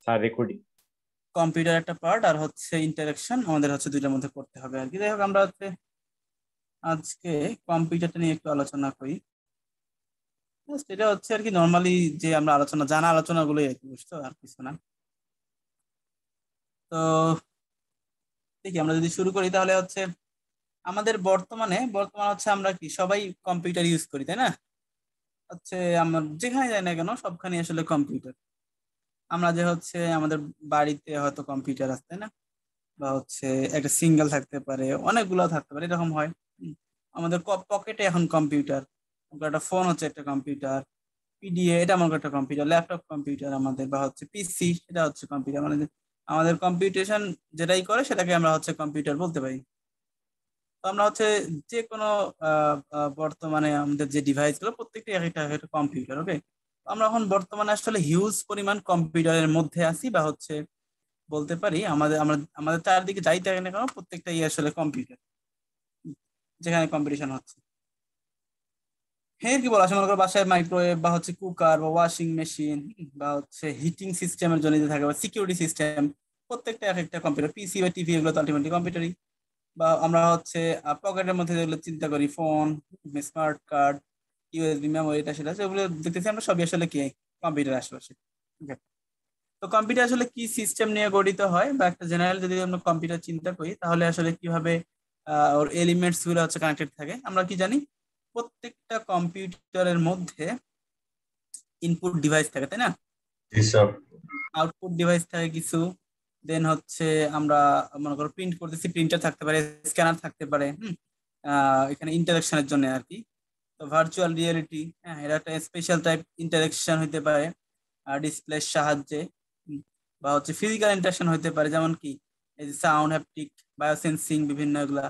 Sir recording computer একটা part আর হচ্ছে interaction আমাদের হচ্ছে দুইটার মধ্যে করতে হবে আর কি। যাই হোক আমরা হচ্ছে আজকে কম্পিউটারটা নিয়ে একটু আলোচনা করি। এটা হচ্ছে আর কি নর্মালি যে আমরা জানা আলোচনাগুলোই আর কি, বুঝছো, আর কিছু না। তো দেখি আমরা যদি শুরু করি তাহলে হচ্ছে আমাদের বর্তমান হচ্ছে আমরা কি সবাই কম্পিউটার ইউজ করি, তাই না? হচ্ছে আমার যেখানে যাই না কেন সবখানে আসলে কম্পিউটার। আমরা যে হচ্ছে আমাদের বাড়িতে হয়তো কম্পিউটার আছে, তাই না? বা হচ্ছে একটা সিঙ্গেল থাকতে পারে, অনেকগুলো থাকতে পারে, এরকম হয়। আমাদের পকেটে এখন কম্পিউটার, একটা ফোন হচ্ছে একটা কম্পিউটার, পিডিএ এটা আমার একটা কম্পিউটার, ল্যাপটপ কম্পিউটার আমাদের, বা হচ্ছে পিসি এটা হচ্ছে কম্পিউটার। মানে আমাদের কম্পিউটেশন যেটাই করে সেটাকে আমরা হচ্ছে কম্পিউটার বলতে পারি। তো আমরা হচ্ছে যে কোনো বর্তমানে আমাদের যে ডিভাইস গুলো প্রত্যেকটা একটা একটা কম্পিউটার। ওকে, আমরা এখন বর্তমানে আসলে হিউজ পরিমাণ কম্পিউটারের মধ্যে আছি, বা হচ্ছে বলতে পারি আমাদের আমরা আমাদের চারদিকে যাই থাকে না কেন প্রত্যেকটাই আসলে কম্পিউটার, যেখানে কম্পিটিশন হচ্ছে। হ্যাঁ, কি বলা, মনে করো বাসায় মাইক্রোওয়েভ বা হচ্ছে কুকার বা ওয়াশিং মেশিন বা হচ্ছে হিটিং সিস্টেমের জন্য যে থাকে, বা সিকিউরিটি সিস্টেম, প্রত্যেকটা এক একটা কম্পিউটার। পিসি বা টিভি এগুলো তো আলটিমেটলি কম্পিউটারই। বা আমরা হচ্ছে পকেটের মধ্যে যেগুলো চিন্তা করি, phone, smart card, USB memory, এটা সেটা সেগুলো দেখতেছি আমরা সবই আসলে কি কম্পিউটার আশেপাশে। Okay. তো কম্পিউটার আসলে কি সিস্টেম নিয়ে গঠিত হয়, বা একটা জেনারেল যদি আমরা কম্পিউটার চিন্তা করি তাহলে আসলে কিভাবে ওর এলিমেন্টস গুলো হচ্ছে কানেক্টেড থাকে আমরা কি জানি। প্রত্যেকটা কম্পিউটারের মধ্যে ইনপুট ডিভাইস থাকে, তাই না? জি স্যার। আউটপুট ডিভাইস থাকে কিছু। দেন হচ্ছে আমরা মনে করো প্রিন্ট করতেছি, প্রিন্টার থাকতে পারে, স্ক্যানার থাকতে পারে। এখানে ইন্টারাকশনের জন্য আর কি। তো ভার্চুয়াল রিয়েলিটি, হ্যাঁ, এটা একটা স্পেশাল টাইপ ইন্টারাকশন হতে পারে ডিসপ্লের সাহায্যে। হুম, বা হচ্ছে ফিজিক্যাল ইন্টারাকশন হতে পারে, যেমন কি এই যে সাউন্ড, হ্যাপটিক, বায়োসেন্সিং, বিভিন্ন এগুলা।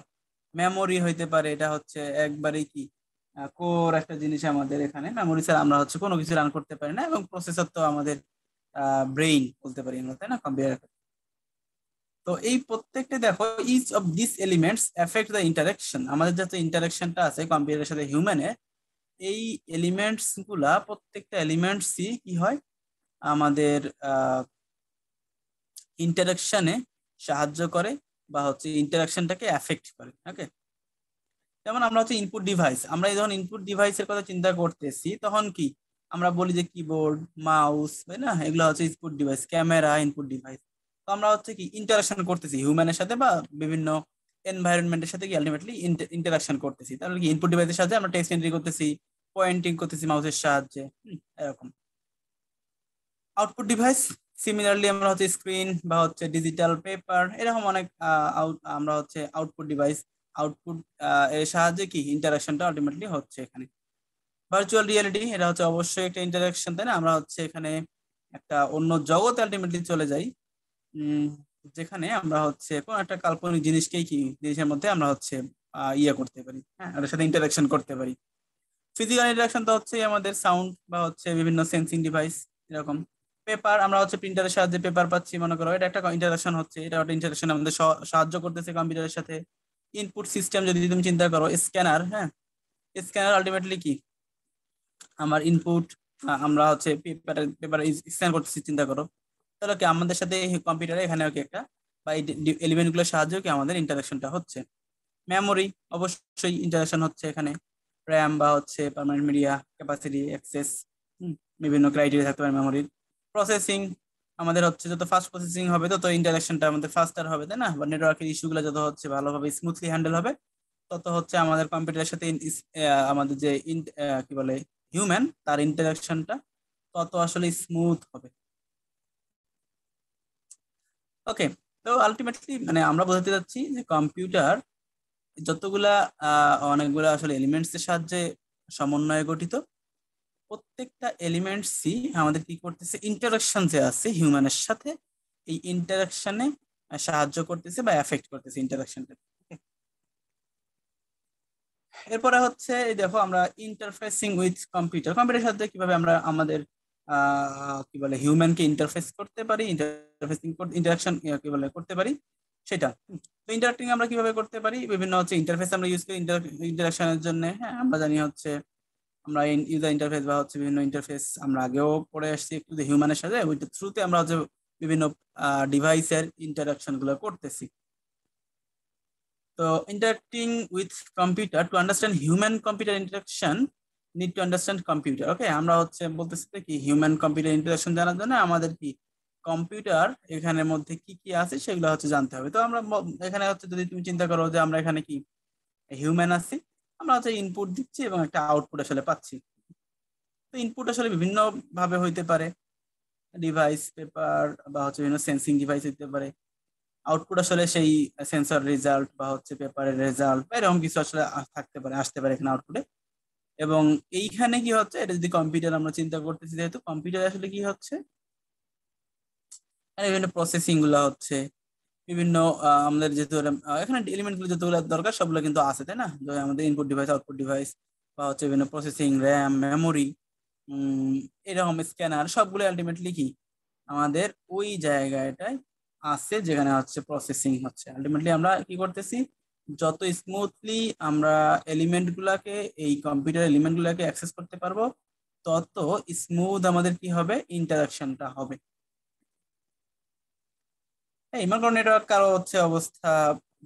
মেমোরি হইতে পারে, এটা হচ্ছে একবারেই কি কোর একটা জিনিস আমাদের এখানে। মেমোরি ছাড়া আমরা হচ্ছে কোনো কিছু রান করতে পারি না, এবং প্রসেসর তো আমাদের ব্রেইন বলতে পারি আমরা, তাই না, কম্পিউটার। তো এই প্রত্যেকটা দেখো, each of this elements effect the interaction. আমাদের যত ইন্টারাকশন আছে কম্পিউটারের সাথে হিউম্যানের, এই এলিমেন্টস গুলা প্রত্যেকটা এলিমেন্টসই কি হয় আমাদের ইন্টারাকশনে সাহায্য করে, বা হচ্ছে ইন্টারাকশনটাকে এফেক্ট করে। ওকে, যেমন আমরা হচ্ছে ইনপুট ডিভাইস, আমরা যখন ইনপুট ডিভাইসের কথা চিন্তা করতেছি তখন কি আমরা বলি যে কিবোর্ড, মাউস, তাই না, এগুলো হচ্ছে input device, camera input device. তো আমরা হচ্ছে কি ইন্টারাকশন করতেছি হিউম্যানের সাথে, বা বিভিন্ন এনভায়রনমেন্টের সাথে কি আলটিমেটলি ইন্টারাকশন করতেছি। তাহলে কি ইনপুট ডিভাইসের সাথে আমরা টেক্সট এন্ট্রি করতেছি, পয়েন্টিং করতেছি মাউসের সাহায্যে, এরকম। আউটপুট ডিভাইস সিমিলারলি আমরা হচ্ছে স্ক্রিন বা হচ্ছে ডিজিটাল পেপার, এরকম অনেক আমরা হচ্ছে আউটপুট ডিভাইস। আউটপুট এর সাহায্যে কি ইন্টারাকশনটা আলটিমেটলি হচ্ছে এখানে। ভার্চুয়াল রিয়েলিটি, এটা হচ্ছে অবশ্যই একটা ইন্টারাকশন, তাই না? আমরা হচ্ছে এখানে একটা অন্য জগতে আলটিমেটলি চলে যাই, উম, যেখানে আমরা হচ্ছে কোন একটা কাল্পনিক জিনিসকেই কি জিনিসের মধ্যে আমরা হচ্ছে ইয়ে করতে পারি, হ্যাঁ, ওটার সাথে ইন্টারাকশন করতে পারি। ফিজিক্যাল ইন্টারাকশন তো হচ্ছে আমাদের সাউন্ড বা হচ্ছে বিভিন্ন সেন্সিং ডিভাইস, এরকম। পেপার, আমরা হচ্ছে প্রিন্টারের সাহায্যে পেপার পাচ্ছি, মনে করো এটা একটা ইন্টারাকশন হচ্ছে, এটা একটা ইন্টারাকশন আমাদের সাহায্য করতেছে কম্পিউটারের সাথে। ইনপুট সিস্টেম যদি তুমি চিন্তা করো, স্ক্যানার, হ্যাঁ, স্ক্যানার আলটিমেটলি কি আমার ইনপুট, আমরা হচ্ছে পেপার স্ক্যান করতেছি চিন্তা করো। তাহলে কি আমাদের সাথে কম্পিউটারে এখানে কি একটা, বা এই এলিমেন্ট গুলোর সাহায্যে কি আমাদের ইন্টারাকশনটা হচ্ছে। মেমোরি, অবশ্যই ইন্টারাকশন হচ্ছে এখানে। র্যাম বা হচ্ছে পার্মানেন্ট মিডিয়া ক্যাপাসিটি অ্যাক্সেস, বিভিন্ন ক্রাইটেরিয়া থাকতে পারে মেমোরির। প্রসেসিং, আমাদের হচ্ছে যত ফাস্ট প্রসেসিং হবে তত ইন্টারাকশনটা আমাদের ফাস্টার হবে, তাই না? বা নেটওয়ার্কের ইস্যুগুলো যত হচ্ছে ভালোভাবে স্মুথলি হ্যান্ডেল হবে, তত হচ্ছে আমাদের কম্পিউটারের সাথে আমাদের যে কি বলে হিউম্যান, তার ইন্টারাকশনটা তত আসলে স্মুথ হবে। ওকে, তো আলটিমেটলি মানে আমরা বোঝাতে চাচ্ছি যে কম্পিউটার যতগুলা অনেকগুলা আসলে এলিমেন্টস এর সাহায্যে সমন্বয়ে গঠিত। প্রত্যেকটা এলিমেন্টসই আমাদের কি করতেছে, ইন্টারাকশন যে আছে হিউম্যানের সাথে, এই ইন্টারাকশনে সাহায্য করতেছে বা এফেক্ট করতেছে ইন্টারাকশনটা। এরপরে হচ্ছে এই দেখো আমরা ইন্টারফেসিং উইথ কম্পিউটার, কম্পিউটারের সাথে কিভাবে আমরা আমাদের কি বলে হিউম্যানকে ইন্টারফেস করতে পারি, ইন্টারফেসিং ইন্টারাকশন কি বলে করতে পারি সেটা। তো ইন্টারাক্টিং আমরা কিভাবে করতে পারি, বিভিন্ন হচ্ছে ইন্টারফেস আমরা ইউজ করি ইন্টারাকশনের জন্য। হ্যাঁ, আমরা জানি হচ্ছে আমরা ইউজার ইন্টারফেস বা হচ্ছে বিভিন্ন ইন্টারফেস আমরা আগেও পড়ে আসছি একটু হিউম্যানের সাথে, ওইটার থ্রুতে আমরা হচ্ছে বিভিন্ন ডিভাইসের ইন্টারাকশন গুলো করতেছি। তো interacting with computer to understand human computer interaction need to understand computer. Okay, আমরা হচ্ছে বলতেছি কি হিউম্যান কম্পিউটার ইন্টারাকশন জানার জন্য আমাদের কি কম্পিউটার এখানের মধ্যে কি কি আছে সেগুলো হচ্ছে জানতে হবে। তো আমরা এখানে হচ্ছে যদি তুমি চিন্তা করো যে আমরা এখানে কি হিউম্যান আছি, আমরা হচ্ছে ইনপুট দিচ্ছি এবং একটা আউটপুট আসলে পাচ্ছি। তো ইনপুট আসলে বিভিন্ন ভাবে হইতে পারে, ডিভাইস, পেপার বা হচ্ছে বিভিন্ন সেন্সিং ডিভাইস হইতে পারে। আউটপুট আসলে সেই সেন্সর রেজাল্ট বা হচ্ছে পেপারের রেজাল্ট বা এরকম কিছু আসলে থাকতে পারে, আসতে পারে এখানে আউটপুটে। এবং এইখানে কি হচ্ছে, এটা যদি কম্পিউটার আমরা চিন্তা করতেছি, যেহেতু কম্পিউটার আসলে কি হচ্ছে বিভিন্ন প্রসেসিং গুলো হচ্ছে, বিভিন্ন আমাদের যেহেতু এখানে এলিমেন্ট গুলো যতগুলো দরকার সবগুলো কিন্তু আছে, তাই না? আমাদের ইনপুট ডিভাইস, আউটপুট ডিভাইস বা হচ্ছে বিভিন্ন প্রসেসিং, র্যাম, মেমোরি, এরকম স্ক্যানার, সবগুলো আলটিমেটলি কি আমাদের ওই জায়গাটায় আছে যেখানে হচ্ছে প্রসেসিং হচ্ছে। আলটিমেটলি আমরা কি করতেছি, যত স্মুথলি আমরা এলিমেন্ট গুলাকে, এই কম্পিউটার এলিমেন্ট গুলাকে অ্যাক্সেস করতে পারবো, তত স্মুথ আমাদের কি হবে, ইন্টারাকশনটা হবে। এই মনে করো নেটওয়ার্ক কারো হচ্ছে অবস্থা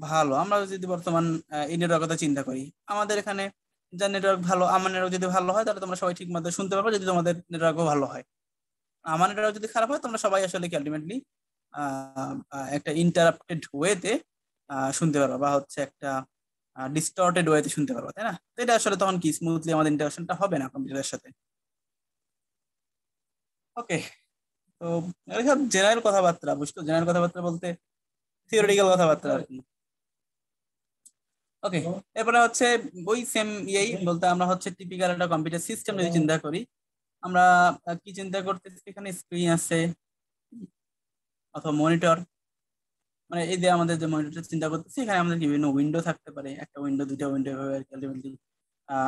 ভালো, আমরা যদি বর্তমান এই নেটওয়ার্ক কথা চিন্তা করি, আমাদের এখানে যার নেটওয়ার্ক ভালো, আমার নেটওয়ার্ক যদি ভালো হয় তাহলে তোমরা সবাই ঠিক মতো শুনতে পারবে, যদি তোমাদের নেটওয়ার্কও ভালো হয়। আমার নেটওয়ার্ক যদি খারাপ হয় তোমরা সবাই আসলে কি আলটিমেটলি একটা ইন্টারাপ্টেড ওয়েতে শুনতে পারবা বা হচ্ছে একটা ডিস্টর্টেড ওয়েতে শুনতে পারবা, তাই না? তো এটা আসলে তখন কি স্মুথলি আমাদের ইন্টারাকশনটা হবে না কম্পিউটারের সাথে। ওকে, তো সব জেনারেল কথাবার্তা, বুঝতো? জেনারেল কথাবার্তা বলতে থিওরিটিক্যাল কথাবার্তা আর কি। ওকে, এরপরে হচ্ছে ওই সেম ইয়েই বলতে আমরা হচ্ছে টিপিক্যাল একটা কম্পিউটার সিস্টেম যদি চিন্তা করি, আমরা কি চিন্তা করতেছি, এখানে স্ক্রিন আছে অথবা মনিটর, মানে এই যে আমাদের যে মনিটর চিন্তা করতেছি, এখানে আমাদের বিভিন্ন উইন্ডো থাকতে পারে, একটা উইন্ডো, দুইটা উইন্ডো এভাবে আর কি আলটিমেটলি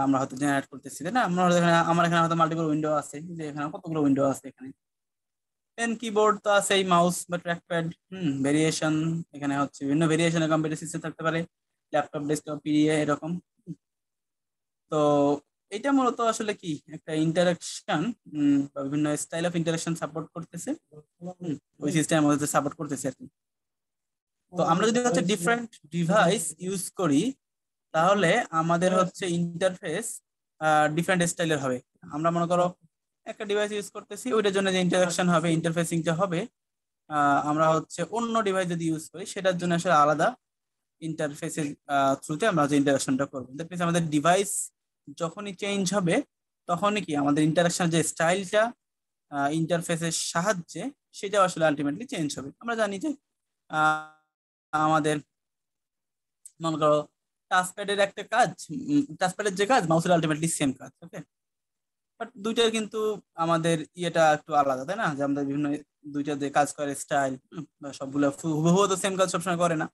আমরা হয়তো জেনারেট করতেছি, তাই না? আমরা হয়তো এখানে, আমার এখানে হয়তো মাল্টিপল উইন্ডো আছে, যে এখানে কতগুলো উইন্ডো আছে এখানে। পেন কিবোর্ড তো আছে, এই মাউস বা ট্র্যাকপ্যাড, ভেরিয়েশন, এখানে হচ্ছে বিভিন্ন ভেরিয়েশনের কম্পিউটার সিস্টেম থাকতে পারে, ল্যাপটপ, ডেস্কটপ, পিডিএ, এরকম। তো এটা মূলত আসলে কি একটা ইন্টারাকশন বা বিভিন্ন স্টাইল অফ ইন্টারাকশন সাপোর্ট করতেছে, ওই সিস্টেমের মধ্যে সাপোর্ট করতেছে আর কি। তো আমরা যদি হচ্ছে ডিফারেন্ট ডিভাইস ইউজ করি, তাহলে আমাদের হচ্ছে ইন্টারফেস ডিফারেন্ট স্টাইলের হবে। আমরা মনে করো একটা ডিভাইস ইউজ করতেছি, ওইটার জন্য যে ইন্টারাকশন হবে, ইন্টারফেসিংটা হবে, আমরা হচ্ছে অন্য ডিভাইস যদি ইউজ করি সেটার জন্য আসলে আলাদা ইন্টারফেসের থ্রুতে আমরা যে ইন্টারাকশনটা করবো। দ্যাট মিনস আমাদের ডিভাইস যখনই চেঞ্জ হবে, তখনই কি আমাদের ইন্টারাকশন যে স্টাইলটা ইন্টারফেসের সাহায্যে, সেটা আসলে আলটিমেটলি চেঞ্জ হবে। আমরা জানি যে আমাদের মনে করো টাচপ্যাডের একটা কাজ, টাচপ্যাডের যে কাজ মাউসের আলটিমেটলি সেম কাজ, ওকে? বাট দুইটার কিন্তু আমাদের ইয়েটা একটু আলাদা, তাই না? যে আমাদের বিভিন্ন দুইটা যে কাজ করে স্টাইল, সবগুলো হুবহু তো সেম কাজ সবসময় করে না,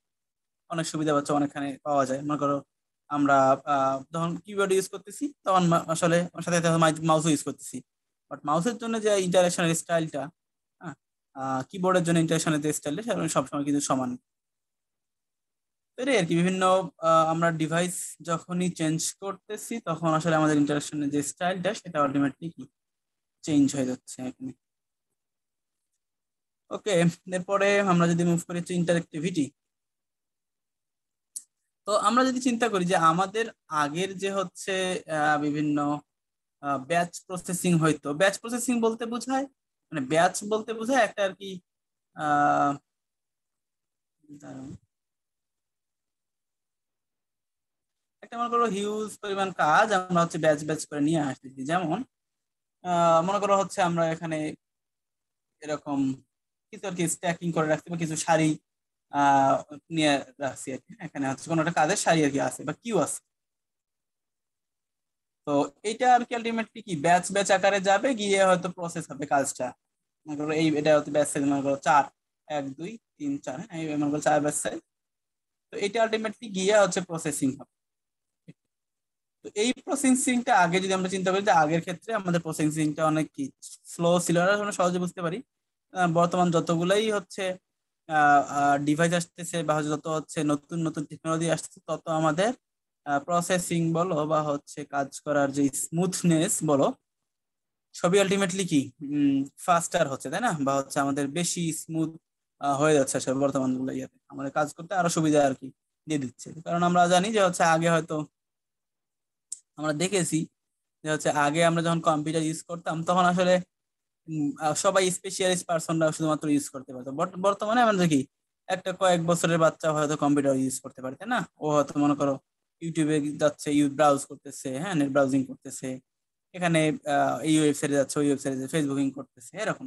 অনেক সুবিধা পাচ্ছে অনেকখানে পাওয়া যায়। মনে করো আমরা যখন কিবোর্ড ইউজ করতেছি, তখন আসলে সাথে সাথে মাউসও ইউজ করতেছি, বাট মাউসের জন্য যে ইন্টারাকশনের স্টাইলটা, কিবোর্ডের জন্য ইন্টারাকশনের যে স্টাইলটা, সেটা সবসময় কিন্তু সমান। এটাই আর কি, বিভিন্ন আমরা ডিভাইস যখনই চেঞ্জ করতেছি, তখন আসলে আমাদের ইন্টারাকশনের যে স্টাইলটা, সেটা আলটিমেটলি কি চেঞ্জ হয়ে যাচ্ছে এখানে। ওকে, এরপরে আমরা যদি মুভ করি হচ্ছে ইন্টারেক্টিভিটি। তো আমরা যদি চিন্তা করি যে আমাদের আগের যে হচ্ছে বিভিন্ন ব্যাচ প্রসেসিং হইতো, ব্যাচ প্রসেসিং বলতে বোঝায়, মানে ব্যাচ বলতে বোঝায় একটা আর কি আহ দাঁড়াও, একটা মনে করো হিউজ পরিমাণ কাজ আমরা হচ্ছে ব্যাচ ব্যাচ করে নিয়ে আসতেছি। যেমন মনে করো হচ্ছে আমরা এখানে এরকম কিছু আর কি স্ট্যাকিং করে রাখছি, বা কিছু সারি আহ নিয়ে রাখছি আর কি। এখানে হচ্ছে কোনো একটা কাজের সারি আর কি আছে বা কিউ আছে। তো এইটা আর কি আলটিমেটলি কি ব্যাচ ব্যাচ আকারে যাবে, গিয়ে হয়তো প্রসেস হবে কাজটা। মনে করো এই এটা হচ্ছে ব্যাচ সাইজ, মনে করো 4, 1 2 3 4, হ্যাঁ এই মনে করো 4 ব্যাচ সাইজ। তো এটা আলটিমেটলি গিয়ে হচ্ছে প্রসেসিং হবে। তো এই প্রসেসিংটা আগে যদি আমরা চিন্তা করি, যে আগের ক্ষেত্রে আমাদের প্রসেসিংটা অনেক কি স্লো ছিল, আমরা সহজে বুঝতে পারি। বর্তমান যতগুলাই হচ্ছে ডিভাইস আসতেছে বা যত হচ্ছে নতুন নতুন টেকনোলজি আসতেছে, তত আমাদের প্রসেসিং বলো বা হচ্ছে কাজ করার যে স্মুথনেস বলো, সবই আলটিমেটলি কি ফাস্টার হচ্ছে, তাই না? বা হচ্ছে আমাদের বেশি স্মুথ হয়ে যাচ্ছে আসলে বর্তমান গুলো ইয়াতে আমাদের কাজ করতে আরো সুবিধা আর কি দিয়ে দিচ্ছে। কারণ আমরা জানি যে হচ্ছে আগে হয়তো আমরা দেখেছি যে হচ্ছে আগে আমরা যখন কম্পিউটার ইউজ করতাম তখন আসলে সবাই স্পেশালিস্ট পার্সনরা শুধুমাত্র ইউজ করতে পারতো। বর্তমানে আমাদের কি একটা কয়েক বছরের বাচ্চা হয়তো কম্পিউটার ইউজ করতে পারে, তাই না? ও হয়তো মনে করো ইউটিউবে যাচ্ছে, ব্রাউজ করতেছে, হ্যাঁ নেট ব্রাউজিং করতেছে, এখানে এই ওয়েবসাইটে যাচ্ছে, ওই ওয়েবসাইটে ফেসবুকিং করতেছে, এরকম।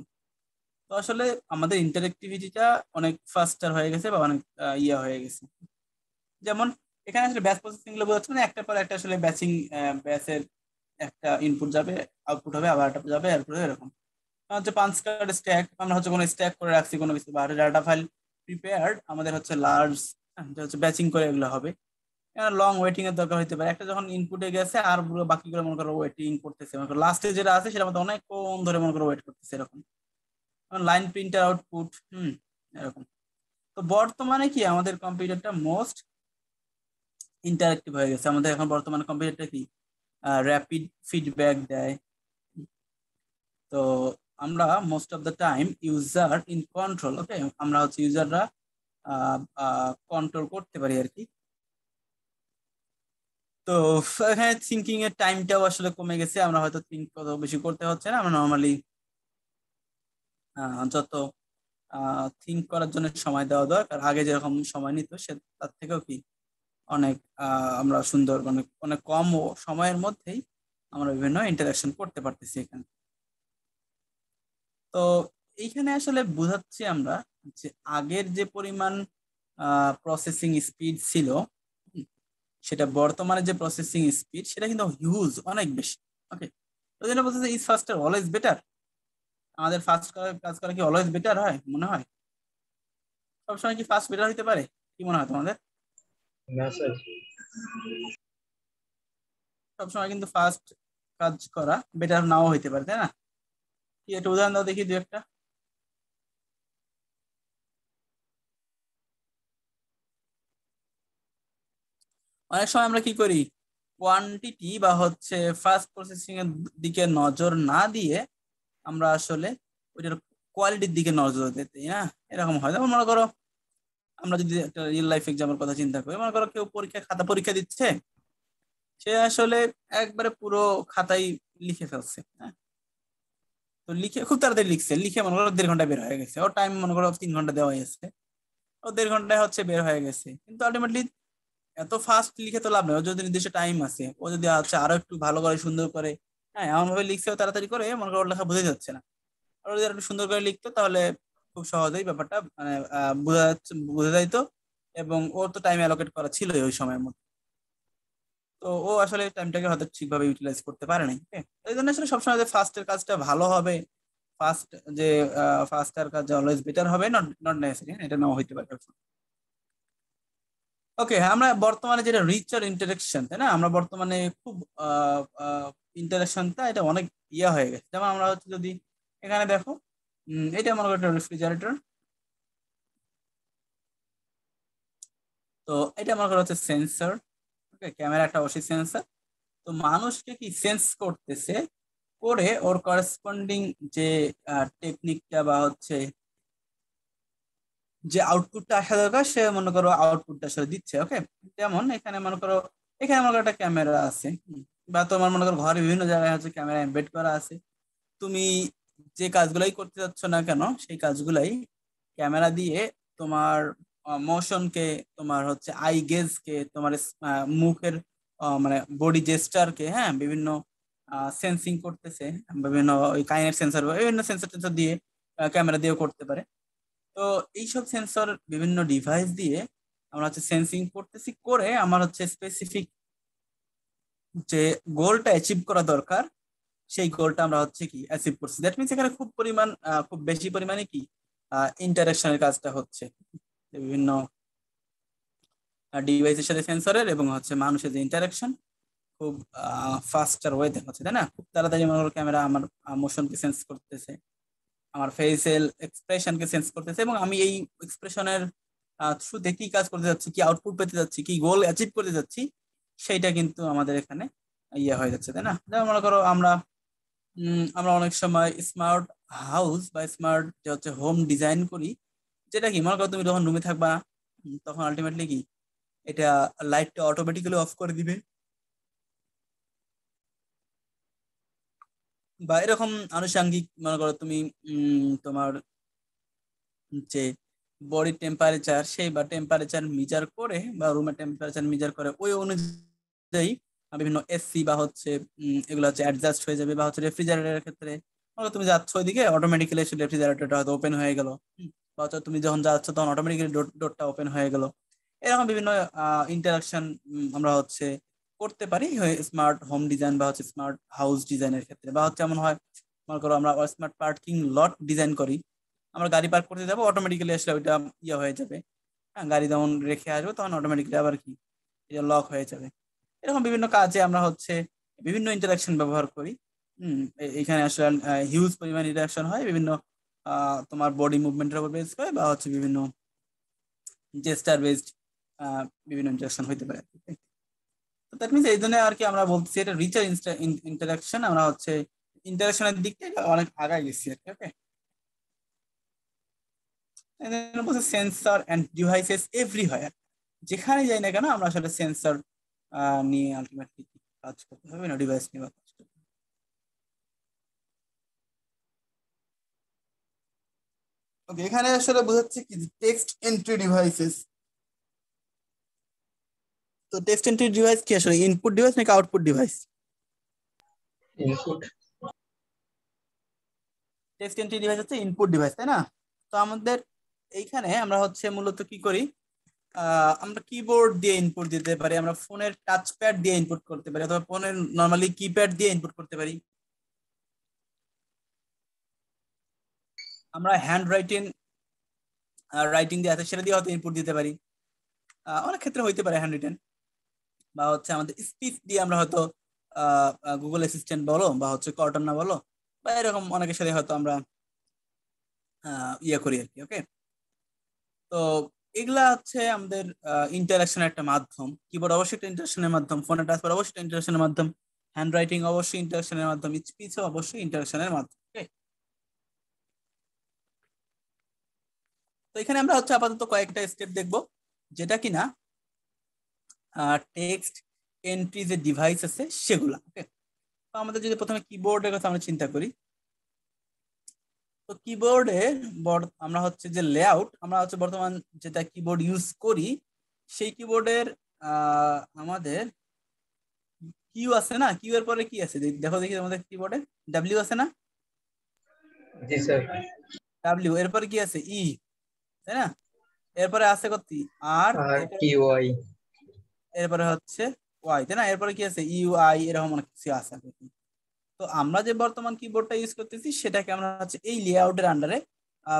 তো আসলে আমাদের ইন্টারেক্টিভিটিটা অনেক ফাস্টার হয়ে গেছে বা অনেক ইয়া হয়ে গেছে। যেমন এখানে আসলে ব্যাচ প্রসেসিং গুলো বোঝাচ্ছে মানে একটার পর একটা আসলে ব্যাচের একটা ইনপুট যাবে, আউটপুট হবে, আবার একটা যাবে, এরপর এরকম হচ্ছে পাঁচ কার্ড স্ট্যাক। আমরা হচ্ছে কোনো স্ট্যাক করে রাখছি কোনো কিছু, বা ডাটা ফাইল প্রিপেয়ার্ড আমাদের হচ্ছে লার্জ, হচ্ছে ব্যাচিং করে এগুলো হবে। লং ওয়েটিং এর দরকার হতে পারে, একটা যখন ইনপুটে গেছে আর পুরো বাকিগুলো মনে করো ওয়েটিং করতেছে, মনে করো লাস্টে যেটা আছে সেটা মধ্যে অনেকক্ষণ ধরে মনে করো ওয়েট করতেছে, এরকম লাইন প্রিন্টার আউটপুট এরকম। তো বর্তমানে কি আমাদের কম্পিউটারটা মোস্ট ইন্টারেক্টিভ হয়ে গেছে। আমাদের এখন বর্তমানে কম্পিউটারটা কি র্যাপিড ফিডব্যাক দেয়। তো আমরা most of the time user in control, okay, আমরা হচ্ছে ইউজাররা কন্ট্রোল করতে পারি আর কি। তো এখানে থিঙ্কিং এর টাইমটাও আসলে কমে গেছে, আমরা হয়তো থিঙ্ক কত বেশি করতে হচ্ছে না, আমরা নর্মালি যত থিঙ্ক করার জন্য সময় দেওয়া দরকার আগে যেরকম সময় নিত সে তার থেকেও কি অনেক আমরা সুন্দর অনেক অনেক কম সময়ের মধ্যেই আমরা বিভিন্ন ইন্টারাকশন করতে পারতেছি এখানে। তো এইখানে আসলে বোঝাচ্ছি আমরা যে আগের যে পরিমাণ প্রসেসিং স্পিড ছিল সেটা বর্তমানে যে প্রসেসিং স্পিড সেটা কিন্তু হিউজ, অনেক বেশি। ওকে, তো যেটা বলতেছে ইজ ফাস্টার অলওয়েজ বেটার, আমাদের ফাস্ট কাজ করা কি অলওয়েজ বেটার হয় মনে হয়? সবসময় কি ফাস্ট বেটার হইতে পারে? কি মনে হয় তোমাদের? না স্যার। সবসময় কিন্তু ফাস্ট কাজ করা বেটার নাও হইতে পারে, তাই না? কি একটা উদাহরণ দাও দেখি, দু একটা। অনেক সময় আমরা কি করি, কোয়ান্টিটি বা হচ্ছে ফাস্ট প্রসেসিং এর দিকে নজর না দিয়ে আমরা আসলে ওইটার কোয়ালিটির দিকে নজর দিতে, না এরকম হয়। যেমন মনে করো আমরা যদি একটা রিয়েল লাইফ এক্সাম্পল কথা চিন্তা করি, মনে করো কেউ খাতা পরীক্ষা দিচ্ছে, সে আসলে একবারে পুরো খাতাই লিখে ফেলছে, হ্যাঁ। তো লিখে খুব তাড়াতাড়ি লিখছে, লিখে মনে করো 1.5 ঘন্টা বের হয়ে গেছে, ওর টাইম মনে করো 3 ঘন্টা দেওয়া হয়েছে, ও 1.5 ঘন্টায় হচ্ছে বের হয়ে গেছে। কিন্তু আলটিমেটলি এত ফাস্ট লিখে তো লাভ নেই, ওর যদি নির্দিষ্ট টাইম আছে, ও যদি হচ্ছে আরো একটু ভালো করে সুন্দর করে, হ্যাঁ এমন ভাবে লিখছে ও তাড়াতাড়ি করে মনে করো ওর লেখা বোঝা যাচ্ছে না, আর ও যদি একটু সুন্দর করে লিখতো তাহলে খুব সহজেই ব্যাপারটা মানে বোঝা যাইতো, এবং ওর তো টাইম অ্যালোকেট করা ছিল ওই সময়ের মধ্যে। তো ও আসলে টাইমটাকে হয়তো ঠিকভাবে ইউটিলাইজ করতে পারে নাই। এই জন্য আসলে সবসময় যে ফাস্টের কাজটা ভালো হবে, ফাস্ট যে ফাস্টার কাজ অলওয়েজ বেটার হবে, নট নট নেসেসারি, এটা নাও হইতে পারে। ওকে, আমরা বর্তমানে যেটা রিচার ইন্টারেকশন, তাই না? আমরা বর্তমানে খুব ইন্টারেকশনটা এটা অনেক ইয়া হয়ে গেছে। যেমন আমরা হচ্ছে যদি এখানে দেখো, এটা মনে করো একটা রেফ্রিজারেটর, তো এটা মনে করো হচ্ছে সেন্সর, ওকে, ক্যামেরা একটা অবশ্যই সেন্সর। তো মানুষকে কি সেন্স করতেছে, করে ওর করেসপন্ডিং যে টেকনিকটা বা হচ্ছে যে আউটপুটটা আসা দরকার সে মনে করো আউটপুটটা আসলে দিচ্ছে। ওকে, যেমন এখানে মনে করো, এখানে মনে করো একটা ক্যামেরা আছে, বা তোমার মনে করো ঘরে বিভিন্ন জায়গায় হচ্ছে ক্যামেরা এমবেড করা আছে। তুমি যে কাজগুলাই করতে যাচ্ছ না কেন সেই কাজগুলাই ক্যামেরা দিয়ে তোমার মোশনকে, তোমার হচ্ছে আই গেজকে, তোমার মুখের মানে বডি জেস্টারকে, হ্যাঁ বিভিন্ন সেন্সিং করতেছে, বিভিন্ন ওই কাইনেট সেন্সর বা বিভিন্ন সেন্সর টেন্সর দিয়ে ক্যামেরা দিয়েও করতে পারে। তো এইসব সেন্সর বিভিন্ন ডিভাইস দিয়ে আমরা হচ্ছে সেন্সিং করতেছি, করে আমার হচ্ছে স্পেসিফিক যে গোলটা অ্যাচিভ করা দরকার সেই গোলটা আমরা হচ্ছে কি অ্যাচিভ করছি। দ্যাট মিনস এখানে খুব বেশি পরিমাণে কি ইন্টারাকশনের কাজটা হচ্ছে বিভিন্ন ডিভাইসের সাথে সেন্সরের, এবং হচ্ছে মানুষের যে ইন্টারাকশন খুব ফাস্টার ওয়েতে হচ্ছে, তাই না? খুব তাড়াতাড়ি মনে করো ক্যামেরা আমার মোশনকে সেন্স করতেছে, আমার ফেসিয়াল এক্সপ্রেশনকে সেন্স করতেছে, এবং আমি এই এক্সপ্রেশনের থ্রুতে কি কাজ করতে যাচ্ছি, কি আউটপুট পেতে যাচ্ছি, কি গোল অ্যাচিভ করতে যাচ্ছি, সেইটা কিন্তু আমাদের এখানে ইয়ে হয়ে যাচ্ছে, তাই না? যেমন মনে করো আমরা অনেক সময় স্মার্ট হাউস বা স্মার্ট যে হচ্ছে হোম ডিজাইন করি, যেটা কি মনে করো তুমি যখন রুমে থাকবা তখন আলটিমেটলি কি এটা লাইটটা অটোমেটিক্যালি অফ করে দিবে, বা এরকম আনুষঙ্গিক মনে করো তুমি তোমার যে বডি টেম্পারেচার সেই বা টেম্পারেচার মিজার করে বা রুমের টেম্পারেচার মিজার করে ওই অনুযায়ী বিভিন্ন এসি বা হচ্ছে এগুলো হচ্ছে অ্যাডজাস্ট হয়ে যাবে, বা হচ্ছে রেফ্রিজারেটরের ক্ষেত্রে ধরো তুমি যাচ্ছ ওইদিকে অটোমেটিক্যালি এসে রেফ্রিজারেটরটা হয়তো ওপেন হয়ে গেল, বা হচ্ছে তুমি যখন যাচ্ছ তখন অটোমেটিক্যালি ডোরটা ওপেন হয়ে গেল। এরকম বিভিন্ন ইন্টারাকশন আমরা হচ্ছে করতে পারি স্মার্ট হোম ডিজাইন বা হচ্ছে স্মার্ট হাউস ডিজাইনের ক্ষেত্রে, বা হচ্ছে এমন হয় মনে করো আমরা স্মার্ট পার্কিং লট ডিজাইন করি, আমরা গাড়ি পার্ক করতে যাবো অটোমেটিক্যালি আসলে ওইটা ইয়ে হয়ে যাবে, হ্যাঁ গাড়ি যেমন রেখে আসবো তখন অটোমেটিক্যালি আবার কি এটা লক হয়ে যাবে। এরকম বিভিন্ন কাজে আমরা হচ্ছে বিভিন্ন ইন্টারাকশন ব্যবহার করি। এখানে আসলে হিউজ পরিমাণ ইন্টারাকশন হয় বিভিন্ন তোমার বডি মুভমেন্টের উপর বেস করে, বা হচ্ছে বিভিন্ন জেস্টার বেসড বিভিন্ন ইন্টারাকশন হইতে পারে। তো দ্যাট মিনস এই জন্য আর কি আমরা বলতেছি এটা রিচার ইন্টারাকশন, আমরা হচ্ছে ইন্টারাকশনের দিক থেকে অনেক আগায় গেছি আর কি। ওকে, সেন্সর অ্যান্ড ডিভাইসেস এভরিহোয়ার, যেখানে যাই না কেন আমরা আসলে সেন্সর নিয়ে আলটিমেটলি কাজ করতে হবে না, ডিভাইস নিয়ে কাজ করতে হবে। ওকে, এখানে আসলে বোঝাচ্ছে কি টেক্সট এন্ট্রি ডিভাইসেস। তো টেক্সট এন্ট্রি ডিভাইস কি আসলে ইনপুট ডিভাইস নাকি output device? Input. Text entry device হচ্ছে ইনপুট ডিভাইস, তাই না? তো আমাদের এইখানে আমরা হচ্ছে মূলত কি করি, আমরা কিবোর্ড দিয়ে ইনপুট দিতে পারি, আমরা ফোনের টাচ প্যাড দিয়ে ইনপুট করতে পারি, অথবা ফোনের নর্মালি কিপ্যাড দিয়ে ইনপুট করতে পারি, আমরা হ্যান্ড রাইটিং দিয়ে আছে সেটা দিয়ে হয়তো ইনপুট দিতে পারি, অনেক ক্ষেত্রে হইতে পারে হ্যান্ড রিটেন, বা হচ্ছে আমাদের স্পিচ দিয়ে আমরা হয়তো গুগল অ্যাসিস্ট্যান্ট বলো বা হচ্ছে কর্টনা বলো বা এরকম অনেকের সাথে হয়তো আমরা ইয়ে করি আর কি। ওকে, তো এগুলা হচ্ছে আমাদের ইন্টারাকশনের একটা মাধ্যম। কিবোর্ড অবশ্যই একটা ইন্টারাকশনের মাধ্যম, ফোনের টাচপ্যাড অবশ্যই ইন্টারাকশনের মাধ্যম, হ্যান্ড রাইটিং অবশ্যই ইন্টারাকশনের মাধ্যম, স্পিচও অবশ্যই ইন্টারাকশনের মাধ্যম। ওকে, তো এখানে আমরা হচ্ছে আপাতত কয়েকটা স্টেপ দেখবো, যেটা কিনা টেক্সট এন্ট্রি যে ডিভাইস আছে সেগুলা। ওকে, তো আমাদের যদি প্রথমে কিবোর্ডের কথা আমরা চিন্তা করি, তো কিবোর্ডে আমরা হচ্ছে যে লেআউট আমরা হচ্ছে বর্তমান যেটা কিবোর্ড ইউজ করি সেই কিবোর্ডের আমাদের কিউ আছে না, কিউ এর পরে কি আছে দেখো দেখি আমাদের কিবোর্ডে ডাব্লিউ আছে না? জি স্যার। ডাব্লিউ এরপরে কি আছে ই, তাই না? এরপরে আছে কত আর, আর টি ওয়াই। এরপরে হচ্ছে ওয়াই, তাই না? এরপরে কি আছে ইউ আই, এরকম অনেক কিছু আছে আর কি। তো আমরা যে বর্তমান কিবোর্ডটা ইউজ করতেছি সেটাকে আমরা হচ্ছে এই লেআউটের আন্ডারে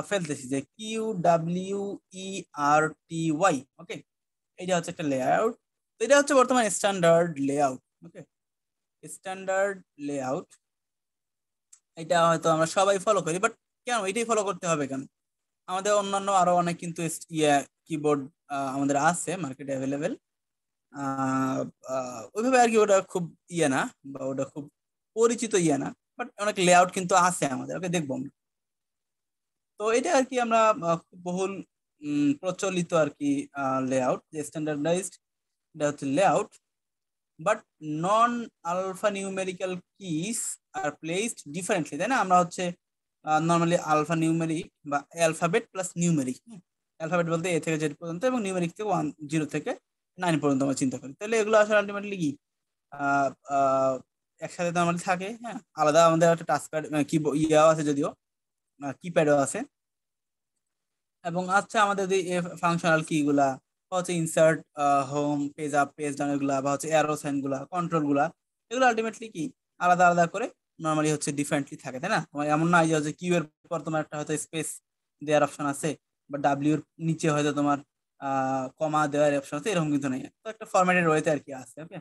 ফেলতেছি, যে কিউ ডাব্লিউ ই আর টি ওয়াই। ওকে, এটা হচ্ছে একটা লেআউট। তো এটা হচ্ছে বর্তমান স্ট্যান্ডার্ড লেআউট। ওকে, স্ট্যান্ডার্ড লেআউট এটা হয়তো আমরা সবাই ফলো করি, বাট কেন এটাই ফলো করতে হবে কেন? আমাদের অন্যান্য আরো অনেক কিন্তু কিবোর্ড আমাদের আছে মার্কেটে অ্যাভেলেবেল, ওইভাবে আর কি ওটা খুব ইয়ে না, বা ওটা খুব পরিচিত ইয়ে না, বাট অনেক লেআউট কিন্তু আছে আমাদের। ওকে, দেখবো আমরা। তো এটা আর কি আমরা খুব বহুল প্রচলিত আর কি লেআউট, যে স্ট্যান্ডার্ডাইজড এটা হচ্ছে layout, but non alpha numerical keys are placed differently, তাই না? আমরা হচ্ছে নর্মালি আলফা নিউমেরিক বা অ্যালফাবেট প্লাস নিউমেরিক, অ্যালফাবেট বলতে এ থেকে জেড পর্যন্ত এবং নিউমেরিক থেকে 0 থেকে 9 পর্যন্ত আমরা চিন্তা করি, তাহলে এগুলো আসলে আলটিমেটলি কি আহ, আহ, একসাথে নর্মালি থাকে, হ্যাঁ আলাদা আমাদের একটা টাচপ্যাড কি ইয়াও আছে যদিও, কিপ্যাডও আছে, এবং আচ্ছা আমাদের যে ফাংশনাল কি গুলা হচ্ছে insert, home, page up, page down, এগুলা বা হচ্ছে অ্যারো সাইন গুলা, কন্ট্রোল গুলা, এগুলো আলটিমেটলি কি আলাদা আলাদা করে নর্মালি হচ্ছে ডিফারেন্টলি থাকে, তাই না? তোমার এমন না যে কিউ এর পর তোমার একটা হয়তো স্পেস দেওয়ার অপশন আছে, বা ডাব্লিউ এর নিচে হয়তো তোমার কমা দেওয়ার অপশন আছে, এরকম কিন্তু নেই, তো একটা ফরম্যাটেড ওয়েতে আর কি আছে। ওকে,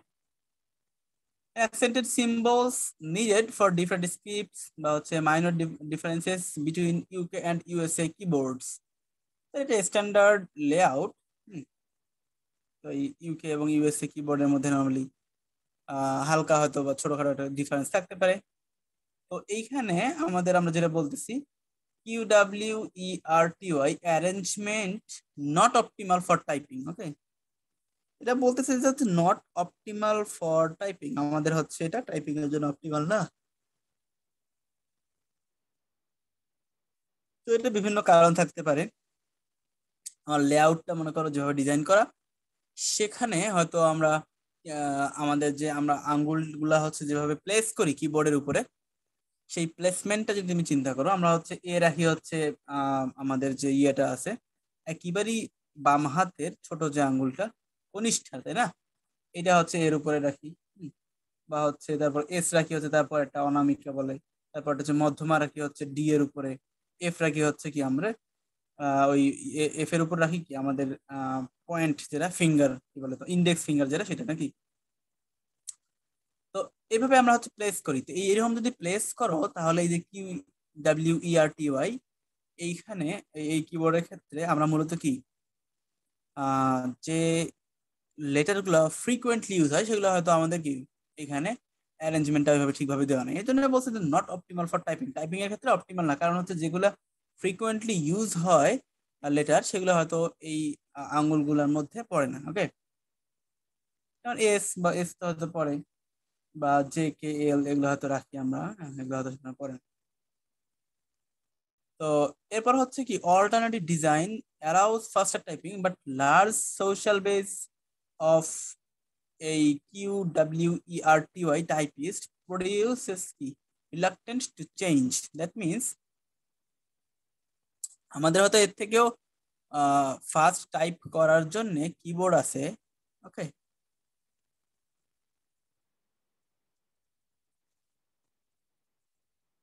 accented symbols needed for different scripts বা হচ্ছে minor differences between UK and USA keyboards, তো এটা স্ট্যান্ডার্ড লেআউট। তো ইউকে এবং ইউএসএ কিবোর্ডের মধ্যে নরমালি হালকা হয়তো বা ছোটখাটো একটা ডিফারেন্স থাকতে পারে। তো এইখানে আমরা যেটা বলতেছি QWERTY arrangement not optimal for typing. Okay, এটা বলতেছে যে হচ্ছে নট অপটিমাল ফর টাইপিং, আমাদের হচ্ছে এটা টাইপিং এর জন্য অপটিমাল না। তো এটা বিভিন্ন কারণ থাকতে পারে। আমার লেআউটটা মনে করো যেভাবে ডিজাইন করা, সেখানে হয়তো আমরা আমাদের যে আমরা আঙ্গুলগুলা হচ্ছে যেভাবে প্লেস করি কিবোর্ডের উপরে, সেই প্লেসমেন্টটা যদি তুমি চিন্তা করো, আমরা হচ্ছে এ রাখি হচ্ছে আমাদের যে ইয়েটা আছে একেবারেই বাম হাতের ছোট যে আঙ্গুলটা কনিষ্ঠা, তাই না, এটা হচ্ছে এর উপরে রাখি। বা হচ্ছে তারপর এস রাখি হচ্ছে তারপর একটা অনামিকা বলে, তারপর হচ্ছে মধ্যমা রাখি হচ্ছে ডি এর উপরে, এফ রাখি হচ্ছে কি আমরা ওই এফ এর উপর রাখি কি আমাদের পয়েন্ট যেটা ফিঙ্গার কি বলে, তো ইন্ডেক্স ফিঙ্গার যেটা সেটা নাকি। তো এইভাবে আমরা হচ্ছে প্লেস করি। তো এইরকম যদি প্লেস করো তাহলে এই যে QWERTY এইখানে এই কিবোর্ডের ক্ষেত্রে আমরা মূলত কি যে লেটার গুলো ফ্রিকোয়েন্টলি ইউজ হয় সেগুলো হয়তো আমাদের কি এখানে অ্যারেঞ্জমেন্টটা ওইভাবে ঠিকভাবে দেওয়া নেই। এই জন্য বলছে যে not optimal for typing, typing এর ক্ষেত্রে অপটিমাল না, কারণ হচ্ছে যেগুলো ফ্রিকোয়েন্টলি ইউজ হয় লেটার সেগুলো হয়তো এই আঙ্গুলগুলোর মধ্যে পড়ে না। ওকে, যেমন এস বা এস তো হয়তো পড়ে, বা জে কে এল এগুলো হয়তো রাখি আমরা, এগুলো হয়তো সেখানে পড়ে না। তো এরপর হচ্ছে কি alternative design allows ফাস্টার typing but large social base of এই QWERTY টাইপিস্ট প্রডিউসেস কি reluctant to change. That means আমাদের হয়তো এর থেকেও ফাস্ট টাইপ করার জন্য কিবোর্ড আছে। ওকে,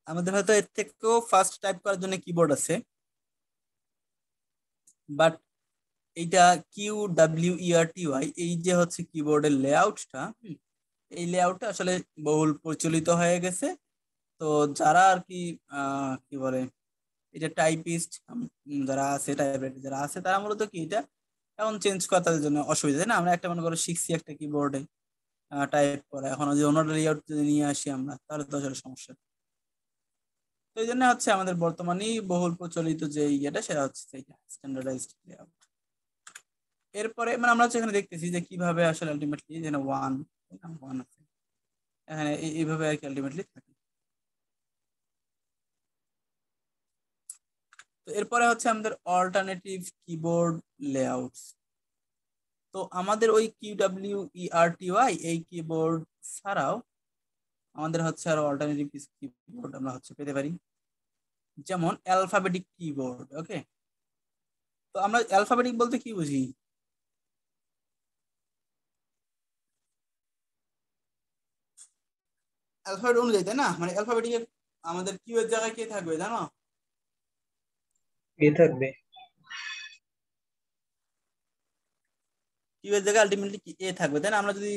আমাদের হয়তো এর থেকেও ফাস্ট টাইপ করার জন্য কিবোর্ড আছে, বাট এইটা QWERTY এই যে হচ্ছে কিবোর্ডের লেআউটটা, এই লেআউটটা আসলে বহুল প্রচলিত হয়ে গেছে। তো যারা আর কি কি বলে এটা টাইপিস্ট যারা আছে, টাইপরাইটার যারা আছে, তারা মূলত কি এটা এখন চেঞ্জ করা তাদের জন্য অসুবিধা, তাই না। আমরা একটা মনে করো শিখছি একটা কিবোর্ডে টাইপ করা, এখন যদি অন্য লেআউট যদি নিয়ে আসি আমরা তাহলে তো আসলে সমস্যা। তো এই জন্য হচ্ছে আমাদের বর্তমানেই বহুল প্রচলিত যে ইয়েটা সেটা হচ্ছে স্ট্যান্ডার্ডাইজড লেআউট। এরপরে মানে আমরা হচ্ছে এখানে দেখতেছি যে কিভাবে আসলে আলটিমেটলি যেন ওয়ান ওয়ান আছে এখানে এইভাবে আর কি আলটিমেটলি থাকে। তো এরপরে হচ্ছে আমাদের অল্টারনেটিভ কিবোর্ড লেআউটস। তো আমাদের ওই QWERTY এই কিবোর্ড ছাড়াও আমাদের হচ্ছে আরো অল্টারনেটিভ কিবোর্ড আমরা হচ্ছে পেতে পারি, যেমন অ্যালফাবেটিক কিবোর্ড। ওকে, তো আমরা অ্যালফাবেটিক বলতে কি বুঝি? অ্যালফাবেট অনুযায়ী, তাই না, মানে অ্যালফাবেটিক আমাদের কিউ এর জায়গায় কে থাকবে জানো? এ থাকবে। কিউ এর জায়গায় আলটিমেটলি কি এ থাকবে, তাই না। আমরা যদি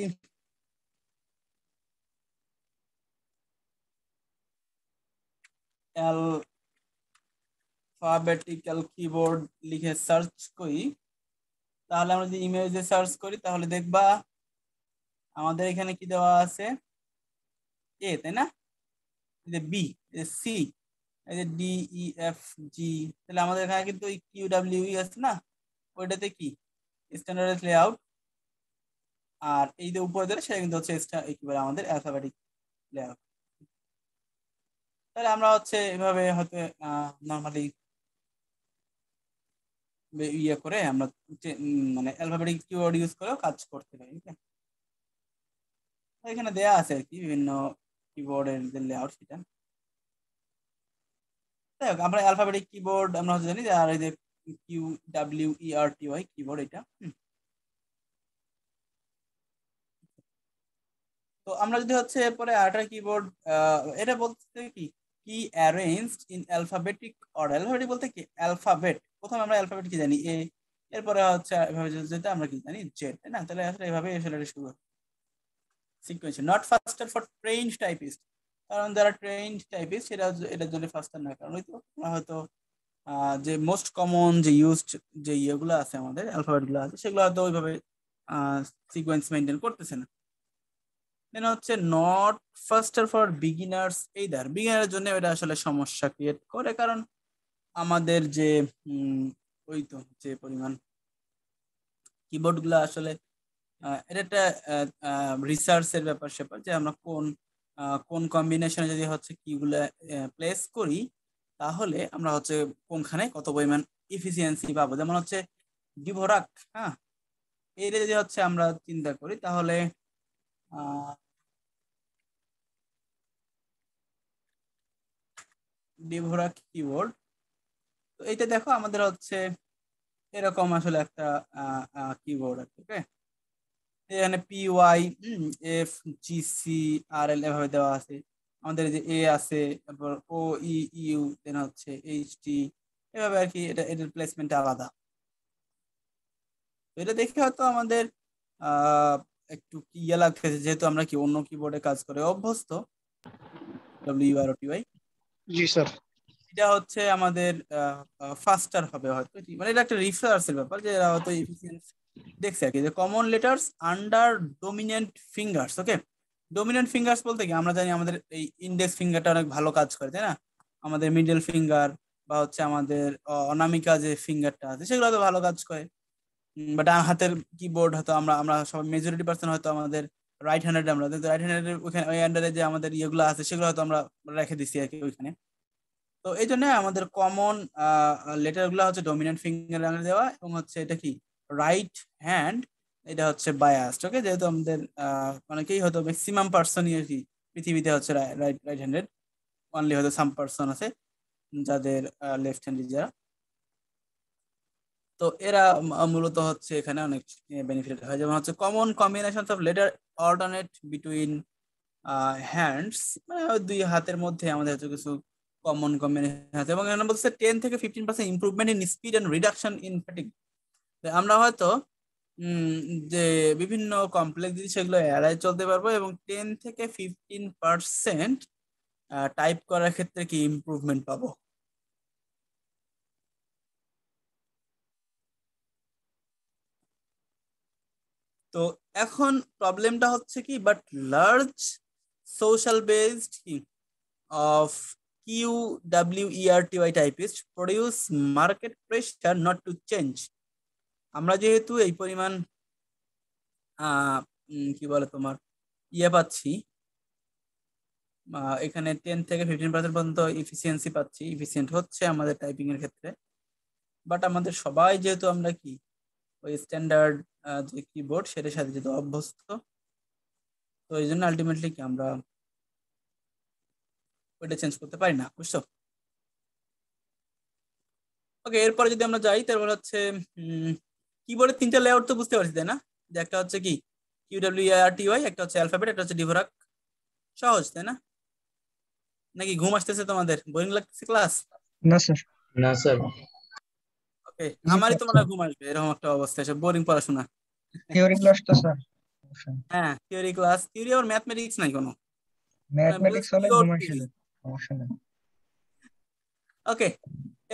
অ্যালফাবেটিক্যাল কিবোর্ড লিখে সার্চ করি, তাহলে আমরা যদি ইমেজে সার্চ করি তাহলে দেখবা আমাদের এখানে কি দেওয়া আছে এ, তাই না, এই যে বি, সি, এই যে ডি, ই, এফ, জি, তাহলে আমাদের এখানে কিন্তু ওই QWE আছে না, ওইটাতে কি স্ট্যান্ডার্ড লেআউট, আর এই যে উপরে দিলে সেটা কিন্তু হচ্ছে কি বলে আমাদের অ্যালফাবেটিক লেআউট। তাহলে আমরা হচ্ছে এভাবে হয়তো নর্মালি ইয়ে করে আমরা মানে অ্যালফাবেটিক কিওয়ার্ড ইউজ করেও কাজ করতে পারি। এখানে দেয়া আছে আর কি বিভিন্ন কিবোর্ডের যে লেআউট সেটা। যাই হোক, আমরা অ্যালফাবেটিক কিবোর্ড আমরা হচ্ছে জানি যে, আর এই যে QWERTY কিবোর্ড এটা। তো আমরা যদি হচ্ছে পরে আরেকটা কিবোর্ড এটা বলতে কি কি arranged in alphabetic order. Alphabetic বলতে কি অ্যালফাবেট, প্রথমে আমরা অ্যালফাবেট কি জানি এ, এরপরে হচ্ছে এভাবে যেটা আমরা কি জানি জেড, তাই না। তাহলে আসলে এভাবে আসলে শুরু sequence, not ফাস্টার for trained typist, কারণ যারা ট্রেইনড টাইপিস্ট সেটা এটার জন্য ফাস্টার না, কারণ হয়তো হয়তো যে মোস্ট কমন যে ইউজড যে ইয়েগুলো আছে আমাদের অ্যালফাবেট গুলো আছে সেগুলো হয়তো ওইভাবে সিকোয়েন্স মেনটেন করতেছে না। দেন হচ্ছে নট ফাস্টার ফর বিগিনার্স, বিগিনারের জন্য এটা আসলে সমস্যা ক্রিয়েট করে, কারণ আমাদের যে ওই তো যে পরিমাণ কিবোর্ড গুলো আসলে এটা একটা রিসার্চের ব্যাপার স্যাপার, যে আমরা কোন কোন কম্বিনেশনে যদি হচ্ছে কিগুলো প্লেস করি তাহলে আমরা হচ্ছে কোনখানে কত পরিমাণ ইফিসিয়েন্সি পাবো। যেমন হচ্ছে ডিভোরাক, হ্যাঁ, এটা যদি হচ্ছে আমরা চিন্তা করি তাহলে ডিভোরাক কিবোর্ড, তো এইটা দেখো আমাদের হচ্ছে এরকম আসলে একটা কিবোর্ড আছে। ওকে, এখানে P Y F G C R L এভাবে দেওয়া আছে। আমাদের যে এ আছে, তারপর ও ই ইউ, দেন হচ্ছে এইচ টি, এভাবে আর কি। এটার প্লেসমেন্ট আলাদা। তো এটা দেখে হয়তো আমাদের একটু ইয়ে লাগতেছে, যেহেতু আমরা কি অন্য কিবোর্ডে কাজ করে অভ্যস্ত। ডব্লিউ আর ও টি ওয়াই, জি স্যার। এটা হচ্ছে আমাদের ফাস্টার হবে হয়তো, মানে এটা একটা রিসার্চের ব্যাপার, যে এরা হয়তো এফিসিয়েন্সি দেখছে আর কি। যে common letters under dominant fingers. Okay, dominant fingers বলতে কি আমরা জানি আমাদের এই ইন্ডেক্স ফিঙ্গারটা অনেক ভালো কাজ করে, তাই না? আমাদের মিডল ফিঙ্গার বা হচ্ছে আমাদের অনামিকা যে ফিঙ্গারটা আছে সেগুলো তো ভালো কাজ করে। বা ডান হাতের কিবোর্ড হয়তো আমরা আমরা সবাই মেজরিটি পার্সন হয়তো আমাদের রাইট হ্যান্ডেড, আমরা রাইট হ্যান্ডেড ওইখানে ওই হ্যান্ডারে যে আমাদের ইয়েগুলো আছে সেগুলো হয়তো আমরা রেখে দিচ্ছি আর কি ওইখানে। তো এই জন্য আমাদের কমন লেটার গুলো হচ্ছে ডমিনেন্ট ফিঙ্গার দেওয়া, এবং হচ্ছে এটা কি রাইট হ্যান্ড, এটা হচ্ছে বায়াসড। ওকে, যেহেতু আমাদের অনেকেই হয়তো ম্যাক্সিমাম পার্সনই আর কি পৃথিবীতে হচ্ছে রাইট রাইট হ্যান্ডেড, অনলি হয়তো সাম পার্সন আছে যাদের লেফট হ্যান্ডেড যারা। তো এরা মূলত হচ্ছে এখানে অনেক বেনিফিট হয়। যেমন হচ্ছে common combination of letter alternate between hands, মানে ওই দুই হাতের মধ্যে আমাদের হচ্ছে কিছু কমন কম্বিনেশন আছে। এবং এখানে বলছে 10 থেকে 15% improvement in speed and reduction in fatigue. আমরা হয়তো যে বিভিন্ন কমপ্লেক্স জিনিস সেগুলো এড়ায় চলতে পারবো, এবং 10 থেকে 15% টাইপ করার ক্ষেত্রে কি ইমপ্রুভমেন্ট পাবো। তো এখন প্রবলেমটা হচ্ছে কি, but large social based of QWERTY typists produce market pressure not to change। আমরা যেহেতু এই পরিমাণ কি বলে তোমার ইয়ে পাচ্ছি, এখানে 10 থেকে 15% পর্যন্ত ইফিসিয়েন্সি পাচ্ছি, ইফিসিয়েন্ট হচ্ছে আমাদের টাইপিং এর ক্ষেত্রে। বাট আমাদের সবাই যেহেতু আমরা কি ওই স্ট্যান্ডার্ড যে কিবোর্ড সেটার সাথে যেহেতু অভ্যস্ত, তো এই জন্য আলটিমেটলি কি আমরা ওইটা চেঞ্জ করতে পারি না, বুঝছো? ওকে, এরপরে যদি আমরা যাই তারপর হচ্ছে কিবোর্ডের তিনটা লেআউট তো বুঝতে পারছি, তাই না? যে একটা হচ্ছে কি QWERTY, একটা হচ্ছে অ্যালফাবেট, একটা হচ্ছে ডিভোরাক। সহজ, তাই না? নাকি ঘুম আসতেছে তোমাদের, বোরিং লাগতেছে ক্লাস? না স্যার। না স্যার। ওকে, আমারই তোমার ঘুম আসবে এরকম একটা অবস্থা, এসব বোরিং পড়াশোনা। থিওরি ক্লাস তো স্যার, হ্যাঁ, থিওরি ক্লাস, থিওরি আর ম্যাথমেটিক্স নাই কোনো, ম্যাথমেটিক্স হলে পিওর ঘুম থিওরি। আসে, সমস্যা নেই। ওকে,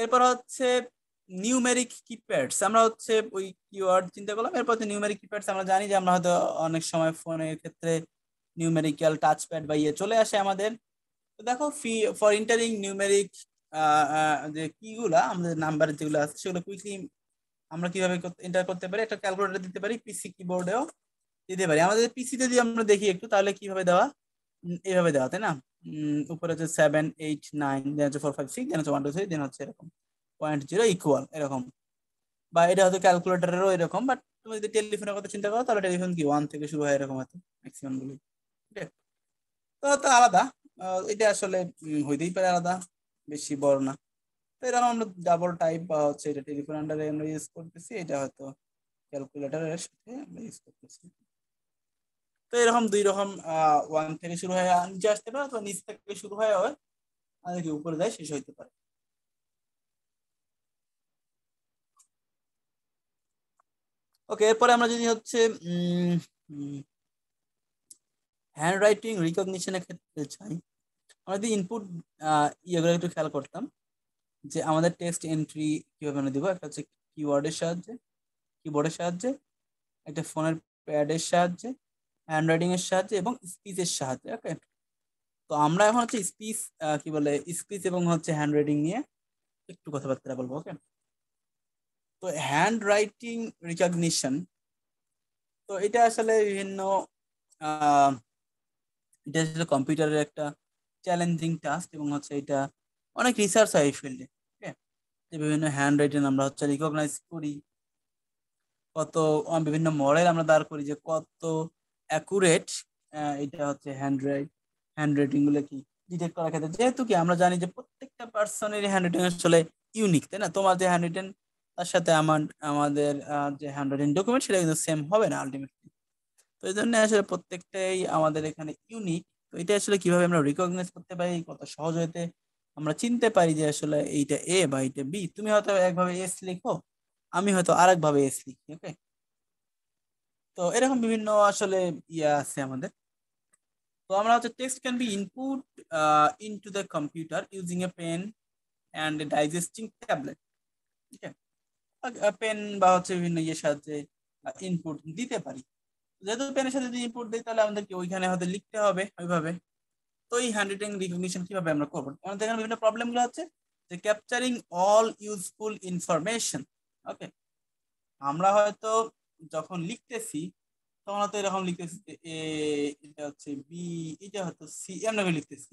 এরপর হচ্ছে নিউমেরিক কিপ্যাডস। আমরা হচ্ছে ওই কিওয়ার্ড চিন্তা করলাম। এরপর হচ্ছে নিউমেরিক কিপ্যাডস, আমরা জানি যে আমরা হয়তো অনেক সময় ফোনের ক্ষেত্রে নিউমেরিক্যাল টাচপ্যাড বা ইয়ে চলে আসে আমাদের। তো দেখো ফর এন্টারিং নিউমেরিক যে কিগুলা আমাদের নাম্বারের যেগুলো আছে সেগুলো কুইকলি আমরা কিভাবে এন্টার করতে পারি, একটা ক্যালকুলেটর দিতে পারি, পিসি কিবোর্ডেও দিতে পারি। আমাদের পিসিতে যদি আমরা দেখি একটু, তাহলে কিভাবে দেওয়া, এইভাবে দেওয়া, তাই না? উপরে হচ্ছে 7 8 9, দেন হচ্ছে 4 5 6, দেন হচ্ছে 1 2 3, দেন হচ্ছে এরকম 0.0 ইকুয়াল এরকম। বা এটা হয়তো ক্যালকুলেটরেরও এরকম, বাট তুমি যদি টেলিফোনের কথা চিন্তা করো তাহলে টেলিফোন কি 1 থেকে শুরু হয় এরকম হয়তো ম্যাক্সিমাম গুলো। ঠিক আছে, তো তো আলাদা। এটা আসলে হইতেই পারে আলাদা, বেশি বড় না। তো এরকম আমরা ডাবল টাইপ বা হচ্ছে এটা টেলিফোন আন্ডারে আমরা ইউজ করতেছি, এটা হয়তো ক্যালকুলেটরের সাথে আমরা ইউজ করতেছি। তো এরকম দুই রকম 1 থেকে শুরু হয় নিচে আসতে পারে, অথবা নিচ থেকে শুরু হয় আর কি উপরে যায় শেষ হইতে পারে। ওকে, এরপরে আমরা যদি হচ্ছে হ্যান্ড রাইটিং রিকগনিশনের ক্ষেত্রে চাই, আমরা যদি ইনপুট ইয়েগুলো একটু খেয়াল করতাম, যে আমাদের টেক্সট এন্ট্রি কিভাবে দিব। একটা হচ্ছে কিওয়ার্ডের সাহায্যে, কিবোর্ডের সাহায্যে, একটা ফোনের প্যাডের সাহায্যে, হ্যান্ডরাইটিং এর সাহায্যে এবং স্পিচের সাহায্যে। ওকে, তো আমরা এখন হচ্ছে স্পিচ কি বলে স্পিচ এবং হচ্ছে হ্যান্ডরাইটিং নিয়ে একটু কথাবার্তা বলবো। ওকে, তো হ্যান্ড রাইটিং রিকগনিশন, তো এটা আসলে বিভিন্ন এটা আসলে কম্পিউটারের একটা চ্যালেঞ্জিং টাস্ক এবং হচ্ছে এটা অনেক রিসার্চ হয় এই ফিল্ডে। ওকে, যে বিভিন্ন হ্যান্ড রাইটিং আমরা হচ্ছে রিকগনাইজ করি, কত বিভিন্ন মডেল আমরা দাঁড় করি যে কত অ্যাকুরেট এটা হচ্ছে হ্যান্ড রাইটিং গুলো কি ডিটেক্ট করার ক্ষেত্রে, যেহেতু কি আমরা জানি যে প্রত্যেকটা পার্সনের হ্যান্ড রাইটিং আসলে ইউনিক, তাই না? তোমার যে হ্যান্ড রাইটিং তার সাথে আমাদের যে হ্যান্ড রাইটিং ডকুমেন্ট সেটা কিন্তু সেম হবে না আলটিমেটলি। তো এই জন্য আসলে প্রত্যেকটাই আমাদের এখানে ইউনিক। তো এটা আসলে কিভাবে আমরা রিকগনাইজ করতে পারি, কত সহজ হইতে আমরা চিনতে পারি যে আসলে এইটা এ বা এইটা বি। তুমি হয়তো একভাবে এস লিখো, আমি হয়তো আরেক ভাবে এস লিখি। ওকে, তো এরকম বিভিন্ন আসলে ইয়ে আছে আমাদের। তো আমরা হচ্ছে text can be input into the computer using a pen and digitising tablet. ঠিক আছে, পেন বা হচ্ছে বিভিন্ন ইয়ের সাহায্যে ইনপুট দিতে পারি। যেহেতু পেনের সাথে যদি ইনপুট দিই তাহলে আমাদেরকে ওইখানে হয়তো লিখতে হবে ওইভাবে। তো এই হ্যান্ড রাইটিং রিকগনিশন কিভাবে আমরা করবো? আমাদের এখানে বিভিন্ন প্রবলেম গুলো হচ্ছে যে ক্যাপচারিং অল ইউজফুল ইনফরমেশন। ওকে, আমরা হয়তো যখন লিখতেছি তখন হয়তো এরকম লিখতেছি যে এ, এটা হচ্ছে বি, এটা হয়তো সি, এমন লিখতেছি।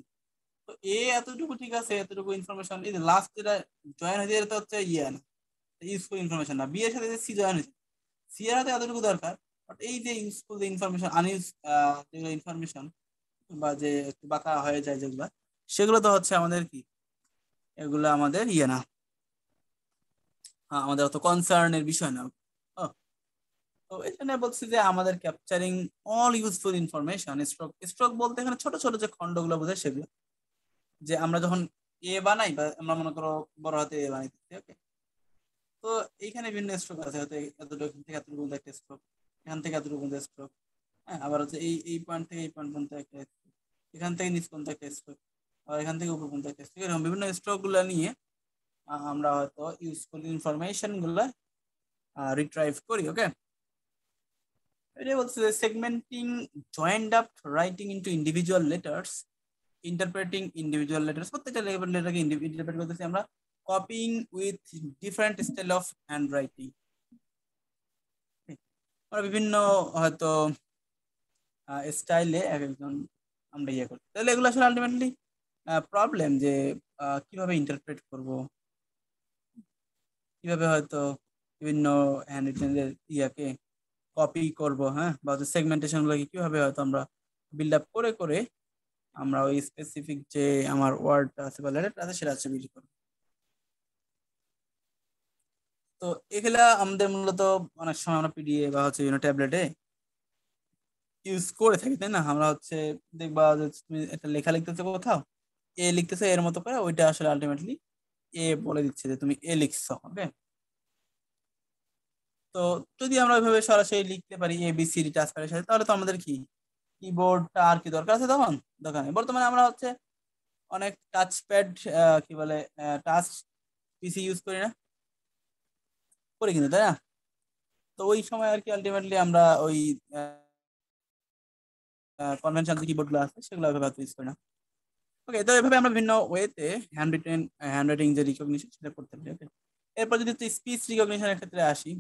তো এ এতটুকু ঠিক আছে, এতটুকু ইনফরমেশন, এই যে লাস্ট যেটা জয়েন হয়েছে এটা হচ্ছে ইয়ে না, ইউজফুল ইনফরমেশন না। বি এর সাথে সি জয়েন হয়েছে, সি এর হয়তো এতটুকু দরকার, বাট এই যে ইউজফুল যে ইনফরমেশন, আনইউজ যেগুলো ইনফরমেশন বা যে একটু বাঁকা হয়ে যায় যেগুলো, সেগুলো তো হচ্ছে আমাদের কি, এগুলো আমাদের ইয়ে না, আমাদের অত কনসার্নের বিষয় না। ও, তো এই জন্য বলছি যে আমাদের capturing all useful information, stroke stroke বলতে এখানে ছোট ছোট যে খণ্ডগুলো বোঝায় সেগুলো, যে আমরা যখন এ বানাই বা আমরা মনে করো বড় হাতে এ বানাইতেছি। ওকে, তো এইখানে বিভিন্ন স্ট্রোক আছে, হয়তো এতটুকু এখান থেকে এতটুকু পর্যন্ত একটা স্ট্রোক, এখান থেকে এতটুকু পর্যন্ত স্ট্রোক, হ্যাঁ, আবার হচ্ছে এই পয়েন্ট থেকে এই পয়েন্ট পর্যন্ত একটা স্ট্রোক, এখান থেকে নিচ পর্যন্ত একটা স্ট্রোক, আবার এখান থেকে উপর পর্যন্ত একটা স্ট্রোক, এরকম বিভিন্ন স্ট্রোক গুলা নিয়ে আমরা হয়তো ইউজফুল ইনফরমেশন গুলা রিট্রাইভ করি। ওকে, এটা বলছে যে segmenting joined up writing into individual letters, interpreting individual letters, প্রত্যেকটা লেটারকে ইন্টারপ্রেট করতেছি আমরা, coping with different style of handwriting. আমরা বিভিন্ন হয়তো স্টাইলে এক একজন আমরা ইয়ে করি, তাহলে এগুলো আসলে আলটিমেটলি প্রবলেম যে কিভাবে ইন্টারপ্রেট করব, কিভাবে হয়তো বিভিন্ন হ্যান্ড রিটেনের ইয়াকে কপি করব, হ্যাঁ, বা সেগমেন্টেশন গুলোকে কিভাবে হয়তো আমরা বিল্ড আপ করে করে আমরা ওই স্পেসিফিক যে আমার ওয়ার্ডটা আছে বা লেটারটা আছে সেটা হচ্ছে বিল্ড করব। তো এগুলা আমাদের মূলত অনেক সময় আমরা পিডিএ বা হচ্ছে ট্যাবলেটে ইউজ করে থাকি, তাই না? আমরা হচ্ছে দেখবা যে তুমি একটা লেখা লিখতেছো কোথাও, এ লিখতেছো এর মতো করে, ওইটা আসলে আলটিমেটলি এ বলে দিচ্ছে যে তুমি এ লিখছো। ওকে, তো যদি আমরা ওইভাবে সরাসরি লিখতে পারি এ বি সি ডি টাচপ্যাডের সাথে, তাহলে তো আমাদের কি কিবোর্ডটা আর কি দরকার আছে তখন? দরকার নেই। বর্তমানে আমরা হচ্ছে অনেক টাচপ্যাড কি বলে টাচ পিসি ইউজ করি না, করি কিন্তু, তাই না? তো ওই সময় আর কি আলটিমেটলি আমরা ওই কনভেনশনাল যে কিবোর্ড গুলো আছে সেগুলো ওইভাবে ইউজ করি না। ওকে, তো এভাবে আমরা বিভিন্ন ওয়েতে হ্যান্ড রাইটিং যে রিকগনিশন সেটা করতে পারি। ওকে, এরপর যদি স্পিচ রিকগনিশনের ক্ষেত্রে আসি,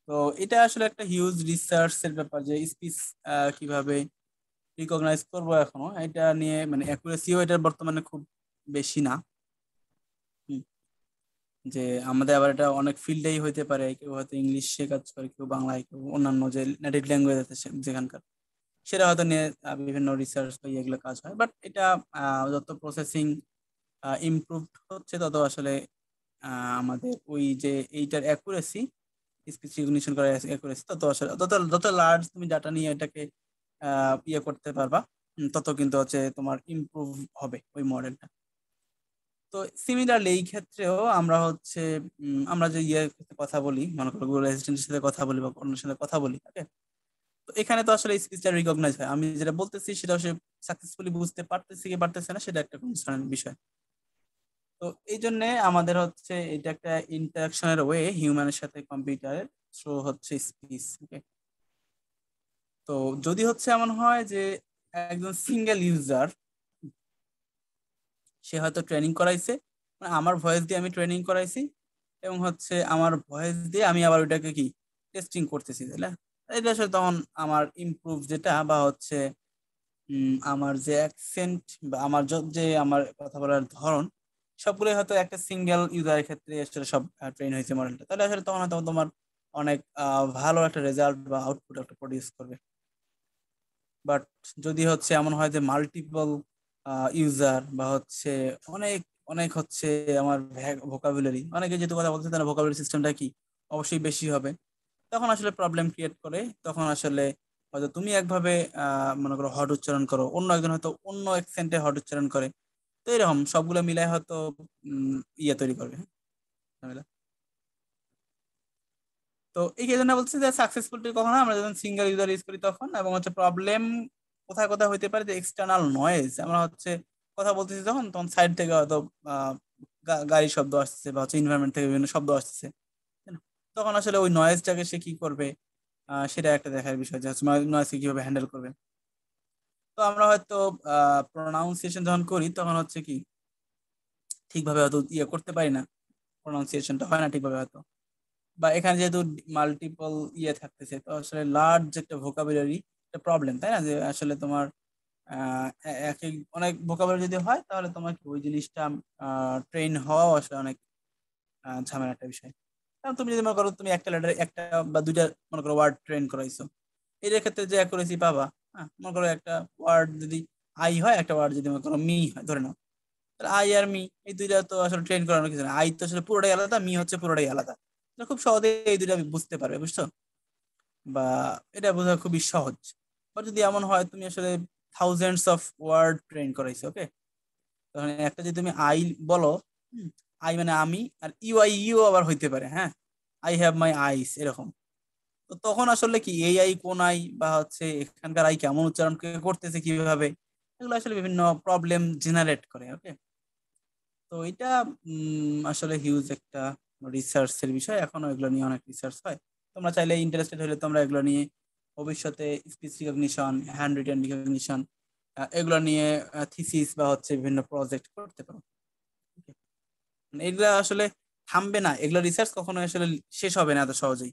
তো এটা আসলে একটা হিউজ রিসার্চ এর ব্যাপার যে স্পিচ কিভাবে রিকগনাইজ করবো। এখনো এটা নিয়ে মানে অ্যাকুরেসিও এটা বর্তমানে খুব বেশি না। হুম, যে আমাদের আবার এটা অনেক ফিল্ডেই হইতে পারে, কেউ হয়তো ইংলিশে কাজ করে, কেউ বাংলায়, কেউ অন্যান্য যে নেটিভ ল্যাঙ্গুয়েজ আছে যেখানকার, সেটা হয়তো নিয়ে বিভিন্ন রিসার্চ বা এগুলো কাজ হয়। বাট এটা যত প্রসেসিং ইমপ্রুভ হচ্ছে তত আসলে আমাদের ওই যে এইটার অ্যাকুরেসি, স্পিচ রিকগনিশন করার অ্যাকুরেসি তত আসলে যত লার্জ তুমি ডাটা নিয়ে এটাকে ইয়ে করতে পারবা, তত কিন্তু হচ্ছে তোমার ইমপ্রুভ হবে ওই মডেলটা। তো সিমিলারলি এই ক্ষেত্রেও আমরা হচ্ছে আমরা যে ইয়ের সাথে কথা বলি, মনে করো গুগল অ্যাসিস্ট্যান্টের সাথে কথা বলি বা অন্যের সাথে কথা বলি, ওকে, তো এখানে তো আসলে স্পিচটা রিকগনাইজ হয়, আমি যেটা বলতেছি সেটা সে সাকসেসফুলি বুঝতে পারতেছি কি পারতেছে না সেটা একটা কনসার্নের বিষয়। তো এই জন্য আমাদের হচ্ছে এটা একটা ইন্টারাকশনের ওয়ে হিউম্যানের সাথে কম্পিউটারের থ্রু হচ্ছে স্পিচ। ওকে, তো যদি হচ্ছে এমন হয় যে একজন সিঙ্গেল ইউজার সে হয়তো ট্রেনিং করাইছে, মানে আমার ভয়েস দিয়ে আমি ট্রেনিং করাইছি এবং হচ্ছে আমার ভয়েস দিয়ে আমি আবার ওইটাকে কি টেস্টিং করতেছি, তাই না? এটা আসলে তখন আমার ইমপ্রুভ যেটা বা হচ্ছে আমার যে অ্যাকসেন্ট বা আমার যে আমার কথা বলার ধরন সবগুলোই হয়তো একটা সিঙ্গেল ইউজারের ক্ষেত্রে আসলে সব ট্রেন হয়েছে মডেলটা, তাহলে আসলে তখন হয়তো তোমার অনেক ভালো একটা রেজাল্ট বা আউটপুট একটা প্রডিউস করবে। বাট যদি হচ্ছে এমন হয় যে মাল্টিপল ইউজার বা হচ্ছে অনেক অনেক হচ্ছে আমার ভোকাবুলারি, অনেকে যেহেতু কথা বলছে তারা ভোকাবুলারি সিস্টেমটা কি অবশ্যই বেশি হবে, তখন আসলে প্রবলেম ক্রিয়েট করে। তখন আসলে হয়তো তুমি একভাবে মনে করো হট উচ্চারণ করো, অন্য একজন হয়তো অন্য অ্যাকসেন্টে হট উচ্চারণ করে, তো এরকম সবগুলো মিলাই হয়তো ইয়ে তৈরি করবে, হ্যাঁ, ঝামেলা। তো এই জন্য বলছি যে সাকসেসফুল কখন হয়? আমরা যখন সিঙ্গেল ইউজার ইউজ করি তখন, এবং হচ্ছে প্রবলেম কোথায় কোথায় হইতে পারে যে এক্সটার্নাল নয়েজ, আমরা হচ্ছে কথা বলতেছি যখন তখন সাইড থেকে হয়তো আহ, গাড়ির শব্দ আসতেছে বা হচ্ছে ইনভারনমেন্ট থেকে বিভিন্ন শব্দ আসতেছে, তাই না? তখন আসলে ওই নয়েজটাকে সে কি করবে, সেটা একটা দেখার বিষয় যে নয়েজকে কিভাবে হ্যান্ডেল করবে। তো আমরা হয়তো প্রোনাউন্সিয়েশন যখন করি তখন হচ্ছে কি ঠিকভাবে হয়তো ইয়ে করতে পারি না, প্রোনাউন্সিয়েশনটা হয় না ঠিকভাবে হয়তো, বা এখানে যেহেতু মাল্টিপল ইয়ে থাকতেছে তো আসলে লার্জ একটা ভোকাবুলারি একটা প্রবলেম, তাই না? যে আসলে তোমার এক এক অনেক ভোকাবুলারি যদি হয় তাহলে তোমার কি ওই জিনিসটা ট্রেন হওয়া আসলে অনেক ঝামেলা একটা বিষয়। কারণ তুমি যদি মনে করো তুমি একটা লেটার একটা বা দুইটা মনে করো ওয়ার্ড ট্রেন করাইছো, এর ক্ষেত্রে যে অ্যাকুরেসি পাবা, হ্যাঁ, মনে করো একটা ওয়ার্ড যদি আই হয়, একটা ওয়ার্ড যদি মনে করো মি হয় ধরে নাও, তাহলে আই আর মি এই দুইটা তো আসলে ট্রেন করানোর কিছু না, আই তো আসলে পুরোটাই আলাদা, মি হচ্ছে পুরোটাই আলাদা। তো খুব সহজে এই দুইটা বুঝতে পারবে, বুঝছো? বা এটা বোঝা খুবই সহজ। বা যদি এমন হয় তুমি আসলে থাউজেন্ডস অফ ওয়ার্ড ট্রেন করাইছো, ওকে, তখন একটা যদি তুমি আই বলো, আই মানে আমি, আর ইউ আই ইউ আবার হইতে পারে, হ্যাঁ, আই হ্যাভ মাই আইস এরকম। তো তখন আসলে কি এই আই কোন আই বা হচ্ছে এখানকার আই কেমন উচ্চারণ করতেছে কিভাবে, এগুলো আসলে বিভিন্ন প্রবলেম জেনারেট করে। ওকে, তো এটা আসলে হিউজ একটা রিসার্চের বিষয়, এখনো এগুলো নিয়ে অনেক রিসার্চ হয়। তোমরা চাইলে ইন্টারেস্টেড হলে তোমরা এগুলো নিয়ে ভবিষ্যতে speech recognition, hand written recognition, এগুলো নিয়ে থিসিস বা হচ্ছে বিভিন্ন প্রজেক্ট করতে পারো। Okay? মানে এগুলা আসলে থামবে না, এগুলো রিসার্চ কখনো আসলে শেষ হবে না এত সহজেই।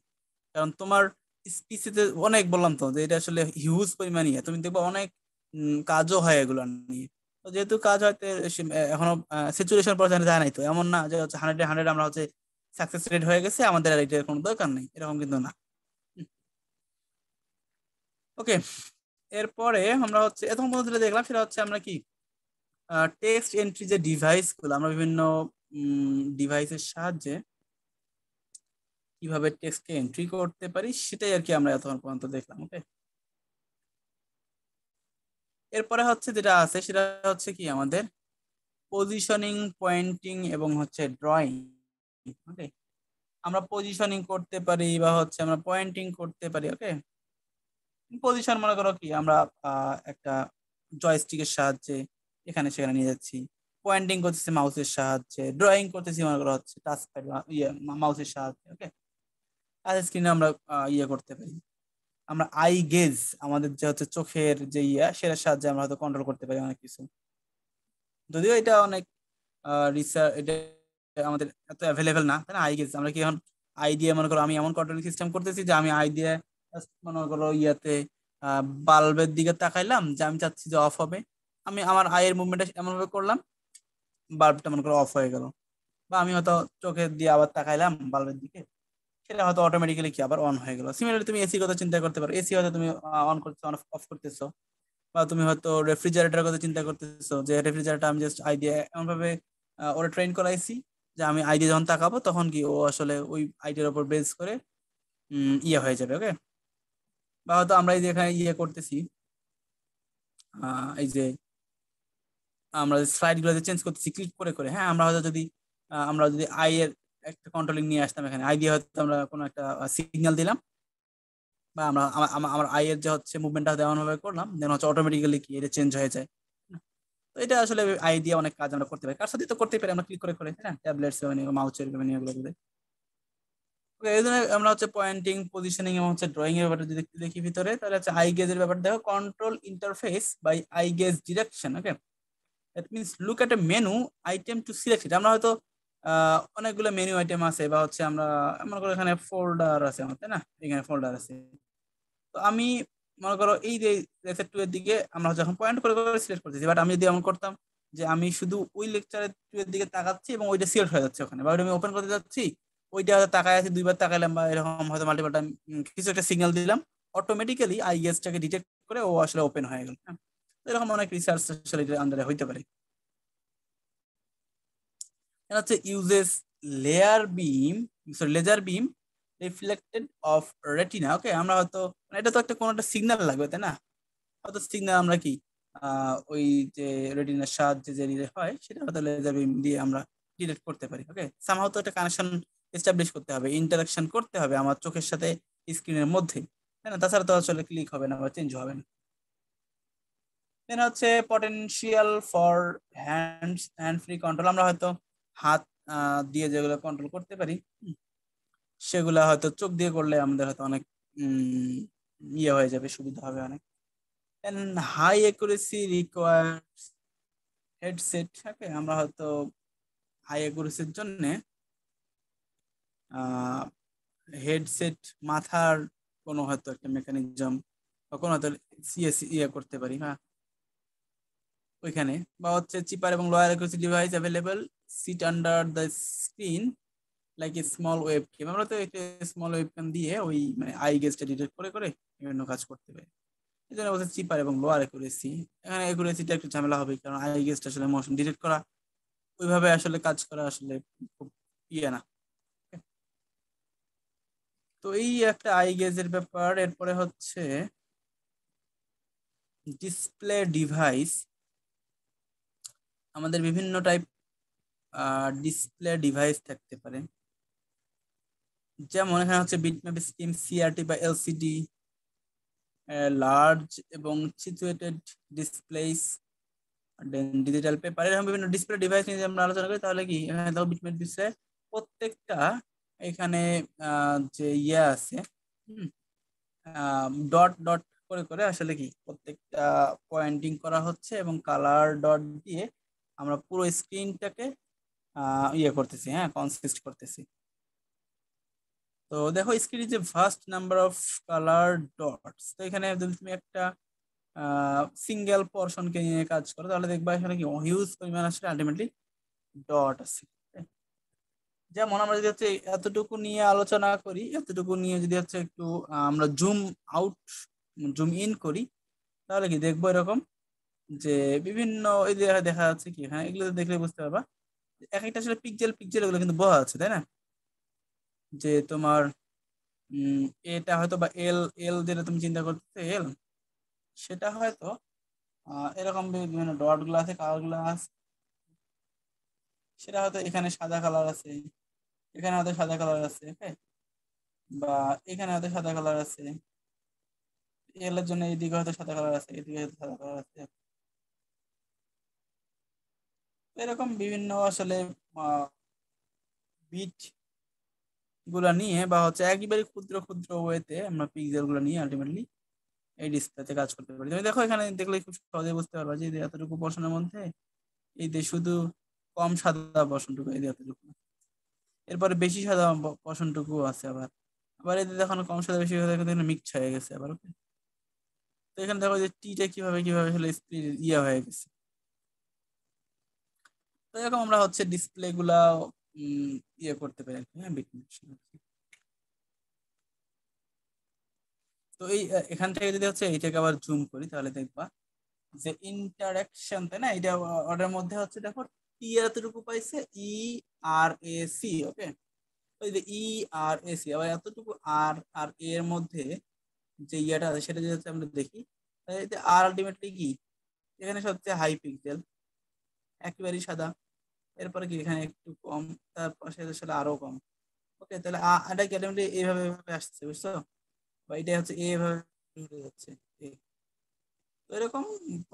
কারণ তোমার স্পিচে অনেক বললাম তো যে এটা আসলে হিউজ পরিমাণে তুমি দেখবে অনেক কাজও হয় এগুলো নিয়ে। তো যেহেতু কাজ হয়তো এখনো সিচুয়েশন পর্যায়ে যায় নাই, তো এমন না যে হচ্ছে 100-এ 100 আমরা হচ্ছে সাকসেস রেট হয়ে গেছে, আমাদের আর এটার কোনো দরকার নেই, এরকম কিন্তু না। ওকে, এরপরে আমরা হচ্ছে এতক্ষণ পর্যন্ত যেটা দেখলাম সেটা হচ্ছে আমরা কি টেক্সট এন্ট্রি যে ডিভাইস গুলো আমরা বিভিন্ন ডিভাইসের সাহায্যে কিভাবে টেক্সটকে এন্ট্রি করতে পারি সেটাই আর কি আমরা এতক্ষণ পর্যন্ত দেখলাম। ওকে, এরপরে হচ্ছে যেটা আছে সেটা হচ্ছে কি আমাদের পজিশনিং, পয়েন্টিং এবং হচ্ছে ড্রয়িং। ওকে, আমরা পজিশনিং করতে পারি বা হচ্ছে আমরা পয়েন্টিং করতে পারি। ওকে, পজিশন মনে করো কি আমরা একটা জয়স্টিকের সাহায্যে এখানে সেখানে নিয়ে যাচ্ছি, পয়েন্টিং করতেছি মাউসের সাহায্যে, ড্রয়িং করতেছি মনে করো হচ্ছে টাচ প্যাড ইয়ে মাউসের সাহায্যে। ওকে, টাচ স্ক্রিনে আমরা ইয়ে করতে পারি, আমরা আই গেজ আমাদের যে হচ্ছে চোখের যে সেটার সাহায্যে আমরা হয়তো কন্ট্রোল করতে পারি অনেক কিছু। যদিও এটা অনেক রিসার্চ, এটা আমাদের এত অ্যাভেলেবেল না, তাই না? আই গেজ আমরা কি এখন আই দিয়ে মনে করো আমি এমন কন্ট্রোল সিস্টেম করতেছি যে আমি আই দিয়ে just মনে করো ইয়াতে বাল্বের দিকে তাকাইলাম যে আমি চাচ্ছি যে অফ হবে, আমি আমার আইয়ের মুভমেন্টটা এমন ভাবে করলাম বাল্বটা মনে করো অফ হয়ে গেল। বা আমি হয়তো চোখে দিয়ে আবার তাকাইলাম বাল্বের দিকে, সেটা হয়তো অটোমেটিক্যালি কি আবার অন হয়ে গেল। সিমিলারলি তুমি এসি কথা চিন্তা করতে পারো, এসি হয়তো তুমি অন করতেছো, অন অফ করতেছো। বা তুমি হয়তো রেফ্রিজারেটর কথা চিন্তা করতেছো যে রেফ্রিজারেটর আমি জাস্ট আই দিয়ে এমন ভাবে ওরা ট্রেন করাইছি যে আমি আই দিয়ে যখন তাকাবো তখন কি ও আসলে ওই আইডিয়ার উপর বেস করে ইয়ে হয়ে যাবে। ওকে, বা হয়তো আমরা এই যে এখানে ইয়ে করতেছি এই যে আমরা স্লাইড গুলো চেঞ্জ করতেছি ক্লিক করে করে, হ্যাঁ, আমরা হয়তো যদি আমরা যদি আই এর একটা কন্ট্রোলিং নিয়ে আসতাম এখানে, আই দিয়ে হয়তো আমরা কোনো একটা সিগন্যাল দিলাম বা আমরা আমার আই এর যে হচ্ছে মুভমেন্টটা এমন ভাবে করলাম দেন হচ্ছে অটোমেটিক্যালি কি এটা চেঞ্জ হয়ে যায়। এটা আসলে আইডিয়া অনেক কাজ আমরা করতে পারি, কার সাথে তো করতে পারি আমরা ক্লিক করে করে, তাই না? ট্যাবলেটস বা মাউসের এগুলো করে। ওকে, এই জন্য আমরা হচ্ছে পয়েন্টিং, পজিশনিং এবং হচ্ছে ড্রয়িং এর ব্যাপারটা যদি একটু দেখি ভিতরে, তাহলে হচ্ছে আই গেজের ব্যাপার দেখো, control interface by eye gaze direction. Okay, that means look at a menu item to select it. আমরা হয়তো অনেকগুলো মেনু আইটেম আছে, বা হচ্ছে আমরা মনে করো এখানে ফোল্ডার আছে আমার, তাই না? এখানে ফোল্ডার আছে। তো আমি মনে করো এই যে লেকচার 2 এর দিকে আমরা যখন পয়েন্ট করে করে সিলেক্ট করতেছি, বাট আমি যদি এমন করতাম যে আমি শুধু ওই লেকচারের 2 এর দিকে তাকাচ্ছি এবং ওইটা সিলেক্ট হয়ে যাচ্ছে ওখানে, বা ওইটা আমি ওপেন করতে যাচ্ছি, ওইটা তাকায় আছি, দুইবার তাকাইলাম বা এরকম হয়তো মাল্টিপল টাইম কিছু একটা সিগন্যাল দিলাম, অটোমেটিক্যালি আই গেসটাকে ডিটেক্ট করে ও আসলে ওপেন হয়ে গেল। হ্যাঁ, তো এরকম অনেক রিসার্চ আসলে এটার আন্ডারে হইতে পারে। এটা হচ্ছে uses layer beam, sorry laser beam reflected off retina. Okay, আমরা হয়তো এটা তো একটা কোনো একটা সিগন্যাল লাগবে, তাই না? হয়তো সিগন্যাল আমরা কি ওই যে রেটিনার সাহায্যে যে রিলে হয় সেটা হয়তো লেজার বিম দিয়ে আমরা ডিটেক্ট করতে পারি। ওকে, সামহাও তো একটা কানেকশন এস্টাবলিশ করতে হবে, ইন্টারাকশন করতে হবে আমার চোখের সাথে স্ক্রিনের মধ্যে, তাই না? তাছাড়া তো আসলে ক্লিক হবে না বা চেঞ্জ হবে না। দেন হচ্ছে potential for hand free control. আমরা হয়তো হাত দিয়ে যেগুলো কন্ট্রোল করতে পারি, সেগুলা হয়তো চোখ দিয়ে করলে আমাদের হয়তো অনেক ইয়ে হয়ে যাবে, সুবিধা হবে অনেক। and high accuracy requires headset। থাকে আমরা হয়তো হাই অ্যাকুরেসির জন্য হেডসেট, মাথার কোনো হয়তো একটা মেকানিজম বা কোনো হয়তো সিএসি ইয়ে করতে পারি, হ্যাঁ ওইখানে। বা হচ্ছে চিপার এবং lower accuracy device available sit under the screen like a small webcam. আমরা তো একটা স্মল ওয়েব ক্যাম দিয়ে ওই মানে আই গেজটা ডিটেক্ট করে করে বিভিন্ন কাজ করতে পারি। এই জন্য বলছে চিপার এবং লোয়ার অ্যাকুরেসি। এখানে অ্যাকুরেসিটা একটু ঝামেলা হবে, কারণ আই গেজটা আসলে মোশন ডিটেক্ট করা ওইভাবে আসলে কাজ করা আসলে খুব ইয়ে না। তো এই একটা আই গেজের ব্যাপার। এরপরে হচ্ছে ডিসপ্লে ডিভাইস। আমাদের বিভিন্ন টাইপ ডিসপ্লে ডিভাইস থাকতে পারে, যেমন এখানে হচ্ছে বিটম্যাপ স্কিম, সিআরটি বা এলসিডি, লার্জ এবং সিচুয়েটেড ডিসপ্লেস, ডিজিটাল পেপার, এরকম বিভিন্ন ডিসপ্লে ডিভাইস নিয়ে যদি আমরা আলোচনা করি তাহলে কি এখানে দেখো বিটম্যাপ ডিসপ্লে প্রত্যেকটা এখানে যে ইয়ে আছে ডট ডট করে করে আসলে কি প্রত্যেকটা পয়েন্টিং করা হচ্ছে এবং কালার ডট দিয়ে আমরা পুরো স্ক্রিনটাকে ইয়ে করতেছি, হ্যাঁ কনসিস্ট করতেছি। তো দেখো স্ক্রিন যে first number of colour dots, তো এখানে যদি তুমি একটা সিঙ্গেল পোর্শনকে নিয়ে কাজ করো তাহলে দেখবা এখানে কি হিউজ পরিমাণ আসলে আলটিমেটলি ডট আছে। যেমন আমরা যদি হচ্ছে এতটুকু নিয়ে আলোচনা করি, এতটুকু নিয়ে যদি হচ্ছে একটু আমরা জুম আউট জুম ইন করি, তাহলে কি দেখবো এরকম যে বিভিন্ন এই যে দেখা যাচ্ছে কি, হ্যাঁ এগুলো দেখলে বুঝতে পারবা এক একটা আসলে পিক্সেল পিক্সেল এগুলো কিন্তু বোঝা যাচ্ছে, তাই না? যে তোমার এটা হয়তো বা এল এল যেটা তুমি চিন্তা করতেছো এল, সেটা হয়তো এরকম বিভিন্ন ডট গুলো আছে, কালার গুলো আছে, সেটা হয়তো এখানে সাদা কালার আছে, এখানে হয়তো সাদা কালার আছে, ওকে, বা এখানে হয়তো সাদা কালার আছে, এল এর জন্য এইদিকে হয়তো সাদা কালার আছে, এদিকে হয়তো সাদা কালার আছে। এরকম বিভিন্ন আসলে বিট গুলা নিয়ে বা হচ্ছে একেবারে ক্ষুদ্র ক্ষুদ্র ওয়েতে আমরা পিক্সেল গুলো নিয়ে আলটিমেটলি এই ডিসপ্লেতে কাজ করতে পারি। তুমি দেখো এখানে দেখলে খুব সহজে বুঝতে পারবা যে এই যে এতটুকু পোর্শনের মধ্যে এই যে শুধু কম সাদা পোর্শনটুকু, এই যে এতটুকু, এরপরে বেশি সাদা পোর্শনটুকু আছে, আবার আবার এই যে দেখো কম সাদা বেশি সাদা কিন্তু মিক্স হয়ে গেছে আবার। ওকে, তো এখানে দেখো যে টিটা কিভাবে কিভাবে আসলে স্প্লিট ইয়ে হয়ে গেছে। তো এরকম আমরা হচ্ছে ডিসপ্লে গুলা ইয়ে করতে পারি আর কি, হ্যাঁ বিটম্যাপ। তো এই এখান থেকে যদি হচ্ছে এইটাকে আবার জুম করি তাহলে দেখবা যে ইন্টারাকশন, তাই না? এটা ওটার মধ্যে হচ্ছে দেখো টি এর এতটুকু পাইছে ই আর এ সি। ওকে, ওই যে ই আর এ সি, আবার এতটুকু আর আর এর মধ্যে যে ইয়েটা আছে সেটা যদি হচ্ছে আমরা দেখি, তাহলে আর আলটিমেটলি কি এখানে সবচেয়ে হাই পিক্সেল একেবারেই সাদা, এরপরে কি এখানে একটু কম, তার পাশে আসলে আরো কম। ওকে, তাহলে এটা কি আলটিমেটলি এইভাবে এইভাবে আসছে, বুঝছো? বা এটা হচ্ছে এইভাবে যাচ্ছে, তো এরকম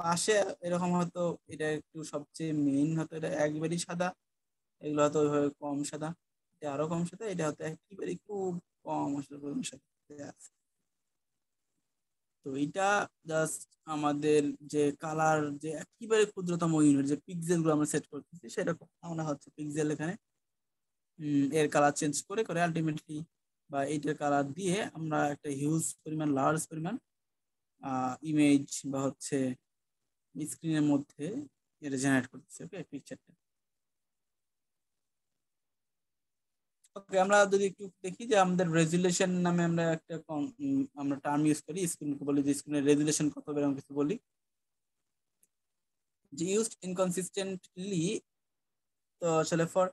পাশে এরকম হয়তো এটা একটু সবচেয়ে মেইন, হয়তো এটা একবারই সাদা, এগুলো হয়তো ওইভাবে কম সাদা, এটা আরো কম সাদা, এটা হয়তো একেবারে খুব কম আসলে পরিমাণ সাদা আছে। তো এটা জাস্ট আমাদের যে কালার, যে একেবারে ক্ষুদ্রতম ইউনিট যে পিক্সেল গুলো আমরা সেট করতেছি, সেটা আমরা হচ্ছে পিক্সেল এখানে এর কালার চেঞ্জ করে করে আলটিমেটলি বা এইটার কালার দিয়ে আমরা একটা হিউজ পরিমাণ, লার্জ পরিমাণ ইমেজ বা হচ্ছে স্ক্রিনের মধ্যে এটা জেনারেট করতেছি। ওকে, পিকচারটা। ওকে, আমরা যদি একটু দেখি যে আমাদের রেজুলেশন নামে আমরা একটা আমরা টার্ম ইউজ করি, স্ক্রিনকে বলি যে স্ক্রিনের রেজুলেশন কত, এরকম কিছু বলি, যে ইউজড ইনকনসিস্টেন্টলি। তো আসলে for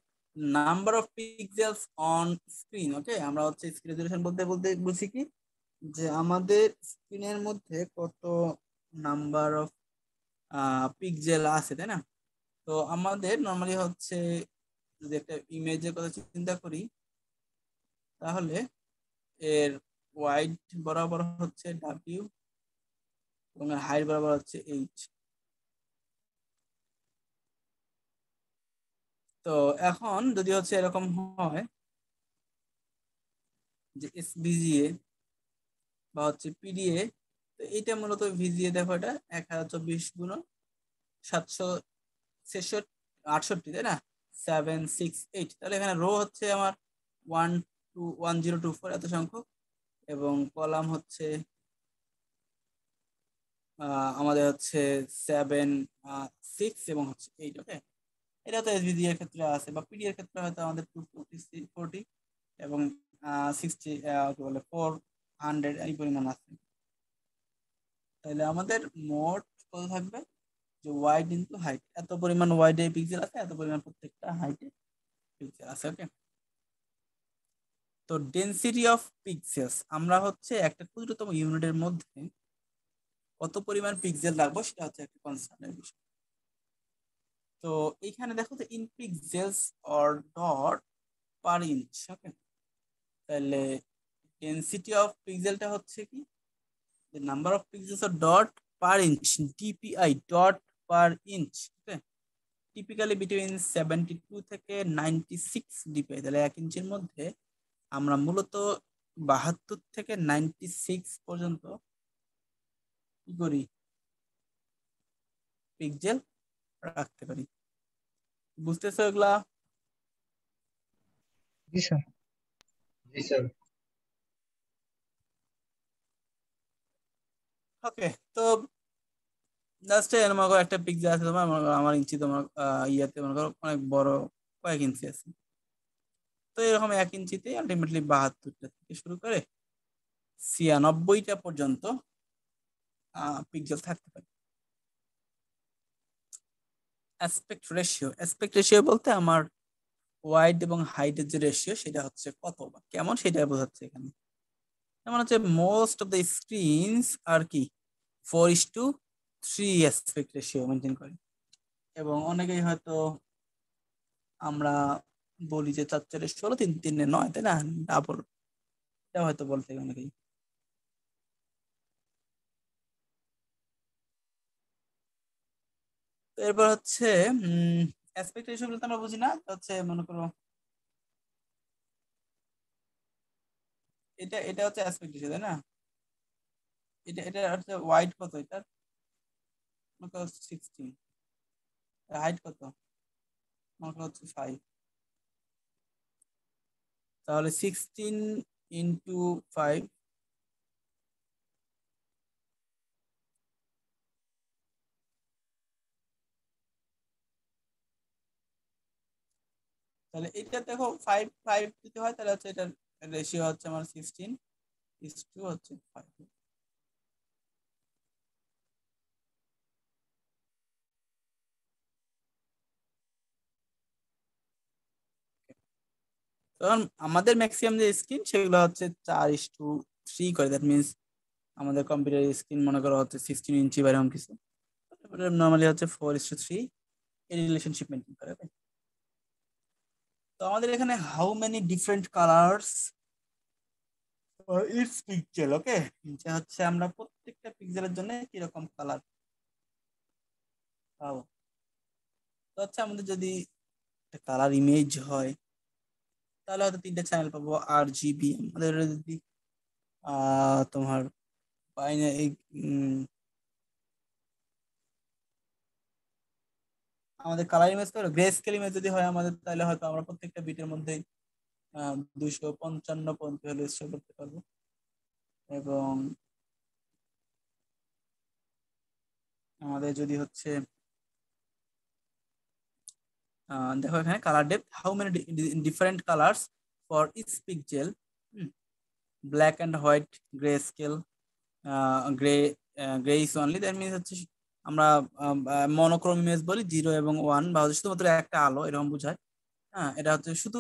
number of pixels on screen. Okay, আমরা হচ্ছে স্ক্রিন রেজুলেশন বলতে বলতে বুঝি কি, যে আমাদের স্ক্রিনের মধ্যে কত নাম্বার অফ পিক্সেল আছে, তাই না? তো আমাদের নর্মালি হচ্ছে যদি একটা ইমেজের কথা চিন্তা করি, তাহলে এর ওয়াইড বরাবর হচ্ছে ডাব্লিউ এবং এর হাইট বরাবর হচ্ছে এইচ। তো এখন যদি হচ্ছে এরকম হয় যে এসভিজিএ বা হচ্ছে পিডিএ, তো এটা মূলত ভিজিএ, দেখো এটা 1024 × 766 তাই না, 768। তাহলে এখানে রো হচ্ছে আমার 1024 এত সংখ্যক, এবং কলাম হচ্ছে আমাদের হচ্ছে 76 এবং হচ্ছে 8। ওকে, এটা তো এসভিজি এর ক্ষেত্রে আছে, বা পিডি এর ক্ষেত্রে হয়তো আমাদের 240 এবং 60 কি বলে 400 এই পরিমাণ আছে। তাহলে আমাদের মোট কত থাকবে, যে ওয়াইড ইনটু হাইট, এত পরিমাণ ওয়াইডে পিক্সেল আছে, এত পরিমাণ প্রত্যেকটা হাইটে পিক্সেল আছে। ওকে, তো ডেনসিটি অফ পিক্সেলস, আমরা হচ্ছে একটা ক্ষুদ্রতম ইউনিটের মধ্যে কত পরিমাণ পিক্সেল রাখবো সেটা হচ্ছে একটা কনসার্নের বিষয়। তো এইখানে দেখো যে in pixels or dot per inch. Okay, তাহলে ডেনসিটি অফ পিক্সেলটা হচ্ছে কি, the number of pixels or dot per inch, DPI, dot per inch. Okay, typically between 72 থেকে 96 DPI। তাহলে 1 ইঞ্চির মধ্যে আমরা মূলত 72 থেকে 96 পর্যন্ত কি করি, পিক্সেল রাখতে পারি। বুঝতেছো এগুলা? জি স্যার। জি স্যার। ওকে, তো জাস্ট মনে করো একটা পিক্সেল আছে তোমার, মনে করো আমার ইঞ্চি, তোমার ইয়াতে মনে করো অনেক বড়, কয়েক ইঞ্চি আছে। তো এরকম 1 ইঞ্চিতে আলটিমেটলি 72টা থেকে শুরু করে 96টা পর্যন্ত পিক্সেল থাকতে পারে। অ্যাসপেক্ট রেশিও বলতে আমার ওয়াইড এবং হাইটের যে রেশিও সেটা হচ্ছে কত বা কেমন, সেটা বোঝাচ্ছে এখানে। যেমন হচ্ছে মোস্ট অফ দ্য স্ক্রিনস আর কি 4:3 অ্যাসপেক্ট রেশিও মেনটেন করে, এবং অনেকেই হয়তো আমরা বলি যে 4:4 3:3 তাই না, ডাবল, এটা হয়তো বলতে অনেকেই। তো এরপর হচ্ছে অ্যাসপেক্ট রেশিও বলতে আমরা বুঝি না, হচ্ছে মনে করো এটা এটা হচ্ছে অ্যাসপেক্ট রেশিও, তাই না? এটা এটা হচ্ছে ওয়াইড কত, এটা মনে করো 16, হাইট কত মনে করো হচ্ছে 5, তাহলে 16 ইন্টু 5, তাহলে এটা দেখো 5 5 যদি হয় তাহলে হচ্ছে এটার রেশিও হচ্ছে আমার 16:5 হচ্ছে 5। তখন আমাদের ম্যাক্সিমাম যে স্ক্রিন সেগুলো হচ্ছে 4:3 করে, দ্যাট মিনস আমাদের কম্পিউটার স্ক্রিন মনে করো হচ্ছে 16 ইঞ্চি বা এরকম কিছু, নর্মালি হচ্ছে 4:3 এই রিলেশনশিপ মেনটেন করে। okay? তো আমাদের এখানে how many different colours its pixel. Okay, যে হচ্ছে আমরা প্রত্যেকটা পিক্সেলের জন্য কিরকম কালার পাবো। তো হচ্ছে আমাদের যদি কালার ইমেজ হয় তাহলে হয়তো 3টা চ্যানেল পাবো। আর জিবি আমাদের যদি তোমার বাইনারি আমাদের কালার ইমেজ করে গ্রে স্কেল ইমেজ যদি হয় আমাদের, তাহলে হয়তো আমরা প্রত্যেকটা বিটের মধ্যে 255 পর্যন্ত ভ্যালু স্টোর করতে পারবো। এবং আমাদের যদি হচ্ছে দেখো এখানে colour depth, how many different colours for each pixel, black and white, greyscale, grey grey is only, that means হচ্ছে আমরা মনোক্রোম ইমেজ বলি 0 এবং 1, বা হচ্ছে শুধুমাত্র একটা আলো এরকম বোঝায়। হ্যাঁ, এটা হচ্ছে শুধু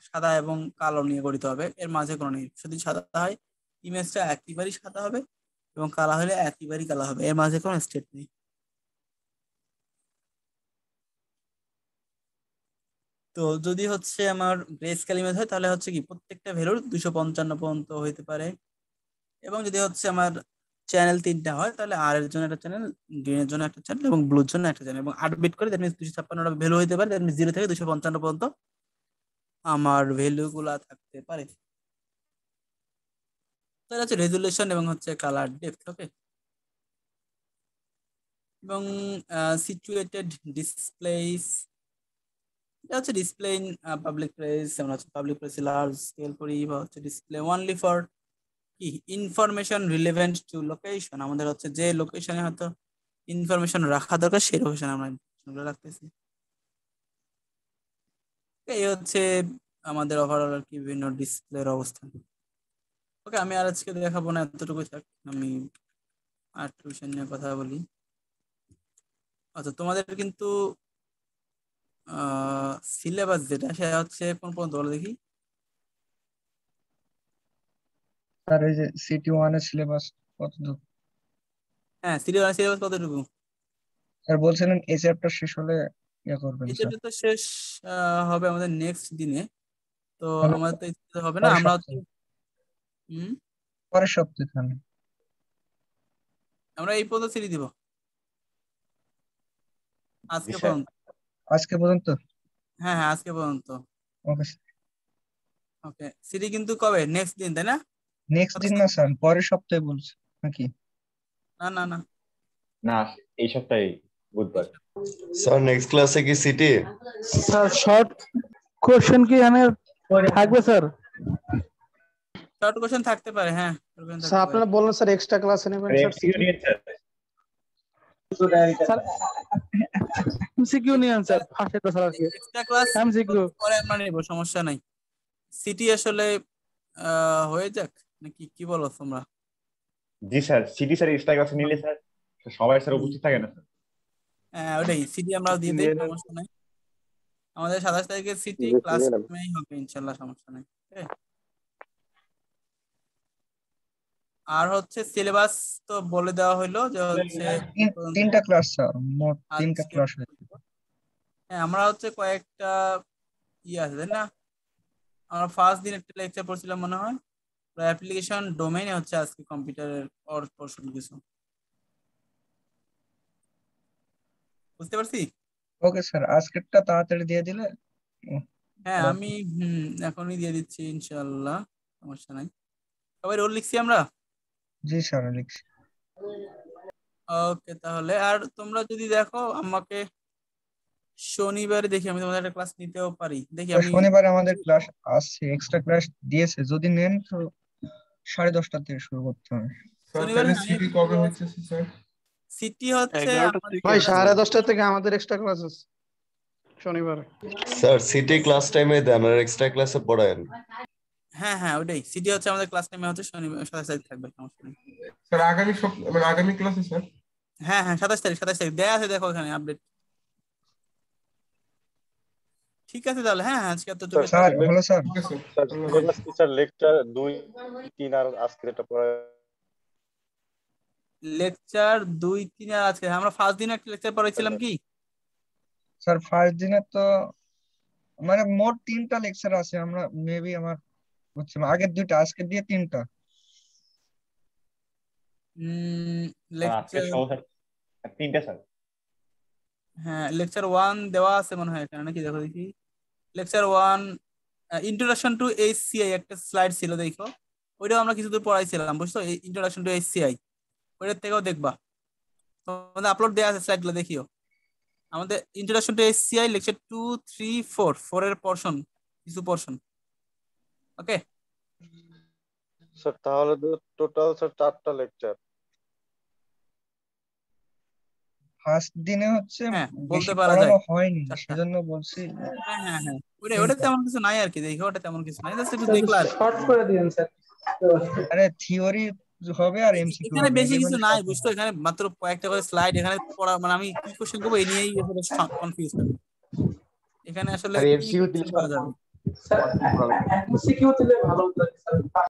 সাদা এবং কালো নিয়ে গঠিত হবে, এর মাঝে কোনো নেই। যদি সাদা হয় ইমেজটা একেবারেই সাদা হবে, এবং কালা হলে একেবারেই কালা হবে, এর মাঝে কোনো স্টেট নেই। তো যদি হচ্ছে আমার গ্রে স্কেল ইমেজ হয় তাহলে হচ্ছে কি প্রত্যেকটা ভ্যালুর 255 পর্যন্ত হইতে পারে। এবং যদি হচ্ছে আমার চ্যানেল 3টা হয় তাহলে আর এর জন্য একটা চ্যানেল, গ্রিনের জন্য একটা চ্যানেল এবং ব্লুর জন্য একটা চ্যানেল, এবং 8 বিট করে, দ্যাট মিনস 256টা ভ্যালু হইতে পারে। দ্যাট মিনস 0 থেকে 255 পর্যন্ত আমার ভ্যালু গুলা থাকতে পারে। তো এটা হচ্ছে রেজুলেশন এবং হচ্ছে কালার ডেপথ। ওকে, এবং সিচুয়েটেড ডিসপ্লেস, এটা হচ্ছে ডিসপ্লে ইন পাবলিক প্লেস। আমরা হচ্ছে পাবলিক প্লেসে লার্জ স্কেল করি, বা হচ্ছে ডিসপ্লে অনলি ফর কি ইনফরমেশন রিলেভেন্ট টু লোকেশন। আমাদের হচ্ছে যে লোকেশনে হয়তো ইনফরমেশন রাখা দরকার সেই লোকেশনে আমরা ইনফরমেশনগুলো রাখতেছি। এই হচ্ছে আমাদের ওভারঅল আর কি বিভিন্ন ডিসপ্লের অবস্থান। ওকে, আমি আর আজকে দেখাবো না, এতটুকু থাক। আমি আর বিষয় নিয়ে কথা বলি। আচ্ছা, তোমাদের কিন্তু সিলেবাস যেটা সেটা হচ্ছে কোন পর্যন্ত বলো দেখি। স্যার এই যে CT1 এর সিলেবাস কতদূর? হ্যাঁ, সিলেবাস কতটুকু? স্যার বলছিলেন এই চ্যাপ্টার শেষ হলে ইয়ে করবেন এই স্যার, চ্যাপ্টার তো শেষ হবে আমাদের নেক্সট দিনে। তো তাহলে আমাদের তো ইচ্ছে হবে না, পরের আমরা হচ্ছে সপ্তাহে, হুম, পরের সপ্তাহে তাহলে। আমরা এই পর্যন্ত সিরি দিব জি আজকে স্যার। পর্যন্ত। আজকে পর্যন্ত? হ্যাঁ হ্যাঁ, আজকে পর্যন্ত। ওকে, ওকে, সিরি কিন্তু কবে? নেক্সট দিন, তাই না? নেক্সট কত দিন না তারিখ? স্যার, পরের সপ্তাহে বলছি নাকি? না না না, না, এই সপ্তাহে এই বুধবার। সপ্তাহে। স্যার নেক্সট ক্লাসে কি সিটি? স্যার শর্ট কোশ্চেন কি এখানে থাকবে স্যার? শর্ট কোশ্চেন থাকতে পারে, হ্যাঁ short question স্যার থাকতে পারে। আপনারা বললেন স্যার এক্সট্রা ক্লাসে নেবেন স্যার এমসিকিউ নিয়ে স্যার। স্যার এমসিকিউ নিয়ে স্যার ফার্স্ট স্যার আজকে এক্সট্রা ক্লাস এমসিকিউ। পরে আমরা নেব, সমস্যা নাই। সিটি আসলে হয়ে যাক নাকি, কি বলো তোমরা? জি স্যার, সিটি স্যার এক্সট্রা ক্লাসে নিলে স্যার সবাই স্যার উপস্থিত থাকে না স্যার। হ্যাঁ ওটাই, সিটি আমরা দিয়ে দেই, সমস্যা নাই। আমাদের 27 তারিখের সিটি ক্লাস টাইমেই হবে ইনশাল্লাহ, সমস্যা নাই। ঠিক আছে? আর হচ্ছে সিলেবাস তো বলে দেওয়া হলো যে হচ্ছে তিনটা ক্লাস স্যার, মোট তিনটা আজকে ক্লাস হয়েছে। হ্যাঁ, আমরা হচ্ছে কয়েকটা আছে তাই না? আমরা ফার্স্ট দিন একটা লেকচার পড়ছিলাম মনে হয়, অ্যাপ্লিকেশন ডোমেইনে হচ্ছে আজকে কম্পিউটারের পোর্শন কিছু, বুঝতে পারছি? ওকে স্যার, আজকেরটা তাড়াতাড়ি দিয়ে দিলে হ্যাঁ আমি এখনই দিয়ে দিচ্ছি ইনশাআল্লাহ, সমস্যা নাই। সবাই রোল লিখছি আমরা। জি স্যার লিখছি। ওকে, তাহলে আর তোমরা যদি দেখো আমাকে শনিবারে দেখি আমি তোমাদের একটা ক্লাস নিতেও পারি, দেখি তো আমি। শনিবার আমাদের ক্লাস আসছে, এক্সট্রা ক্লাস দিয়েছে, যদি নেন তো 10:30 থেকে শুরু করতে হবে। শনিবারে সিটি কবে হচ্ছে স্যার? সিটি হচ্ছে 11টা আমাদের থেকে ভাই 10:30 থেকে আমাদের এক্সট্রা ক্লাস আছে শনিবারে। স্যার সিটি ক্লাস টাইমে দেন আর এক্সট্রা ক্লাসে পড়ায়েন। হ্যাঁ হ্যাঁ ওটাই, সিটি হচ্ছে আমাদের ক্লাস টাইমে হচ্ছে শনিবার 27 তারিখ থাকবে, সমস্যা নেই। স্যার আগামী সপ্তাহ মানে আগামী ক্লাসে স্যার? হ্যাঁ হ্যাঁ 27 তারিখ দেয়া আছে, দেখো এখানে আপডেট। ঠিক আছে তাহলে, হ্যাঁ আজকে তো তোকে স্যার হলো স্যার। ওকে স্যার, স্যার ধন্যবাদ। সিলেবাস কি স্যার লেকচার 2, 3 আর আজকের এটা পড়া? লেকচার 2, 3 আর আজকে, আমরা ফার্স্ট দিন একটা লেকচার পড়াইছিলাম কি? স্যার ফার্স্ট দিনে তো মানে মোট তিনটা লেকচার আছে, আমরা মেবি আমার হচ্ছে আগের দুইটা, আজকে দিয়ে তিনটা। আজকে লেকচার, সমস্যা তিনটা স্যার। হ্যাঁ লেকচার 1 দেওয়া আছে মনে হয় এখানে নাকি, দেখো দেখি। লেকচার 1 ইন্ট্রোডাকশন টু এইচসিআই একটা স্লাইড ছিল, দেখো ওইটাও আমরা কিছু দূর পড়াইছিলাম, বুঝছো? এই ইন্ট্রোডাকশন টু এইচসিআই ওইটার থেকেও দেখবা, তোমাদের আপলোড দেওয়া আছে স্লাইডগুলো, দেখিও। আমাদের ইন্ট্রোডাকশন টু এইচসিআই লেকচার 2, 3, 4 এর পোরশন, কিছু পোরশন। ওকে স্যার তাহলে টোটাল স্যার 4টা লেকচার। ফার্স্ট দিনে হচ্ছে হ্যাঁ বেশি বলতে পারা যায় পড়ানো হয়নি, 4টা। সেজন্য বলছি। হ্যাঁ হ্যাঁ হ্যাঁ ওটা তেমন কিছু নাই আর কি, দেখো ওটা তেমন কিছু নাই, জাস্ট একটু স্যার দেখলা আর কি। শর্ট করে দিন স্যার। আরে থিওরি হবে আর এমসিকিউ এখানে হবে, বেশি এগুলো কিছু নিয়ে নাই, কথা বুঝছো? এখানে মাত্র কয়েকটা করে স্লাইড, এখানে পড়া মানে আমি কি কোশ্চেন করবো এই নিয়েই আসলে কনফিউজ থাকি। এখানে আসলে স্যার কি এমসিকিউ দিলে কোশ্চেন করা যাবে। স্যার এমসিকিউ দিলে ভালো হতো স্যার।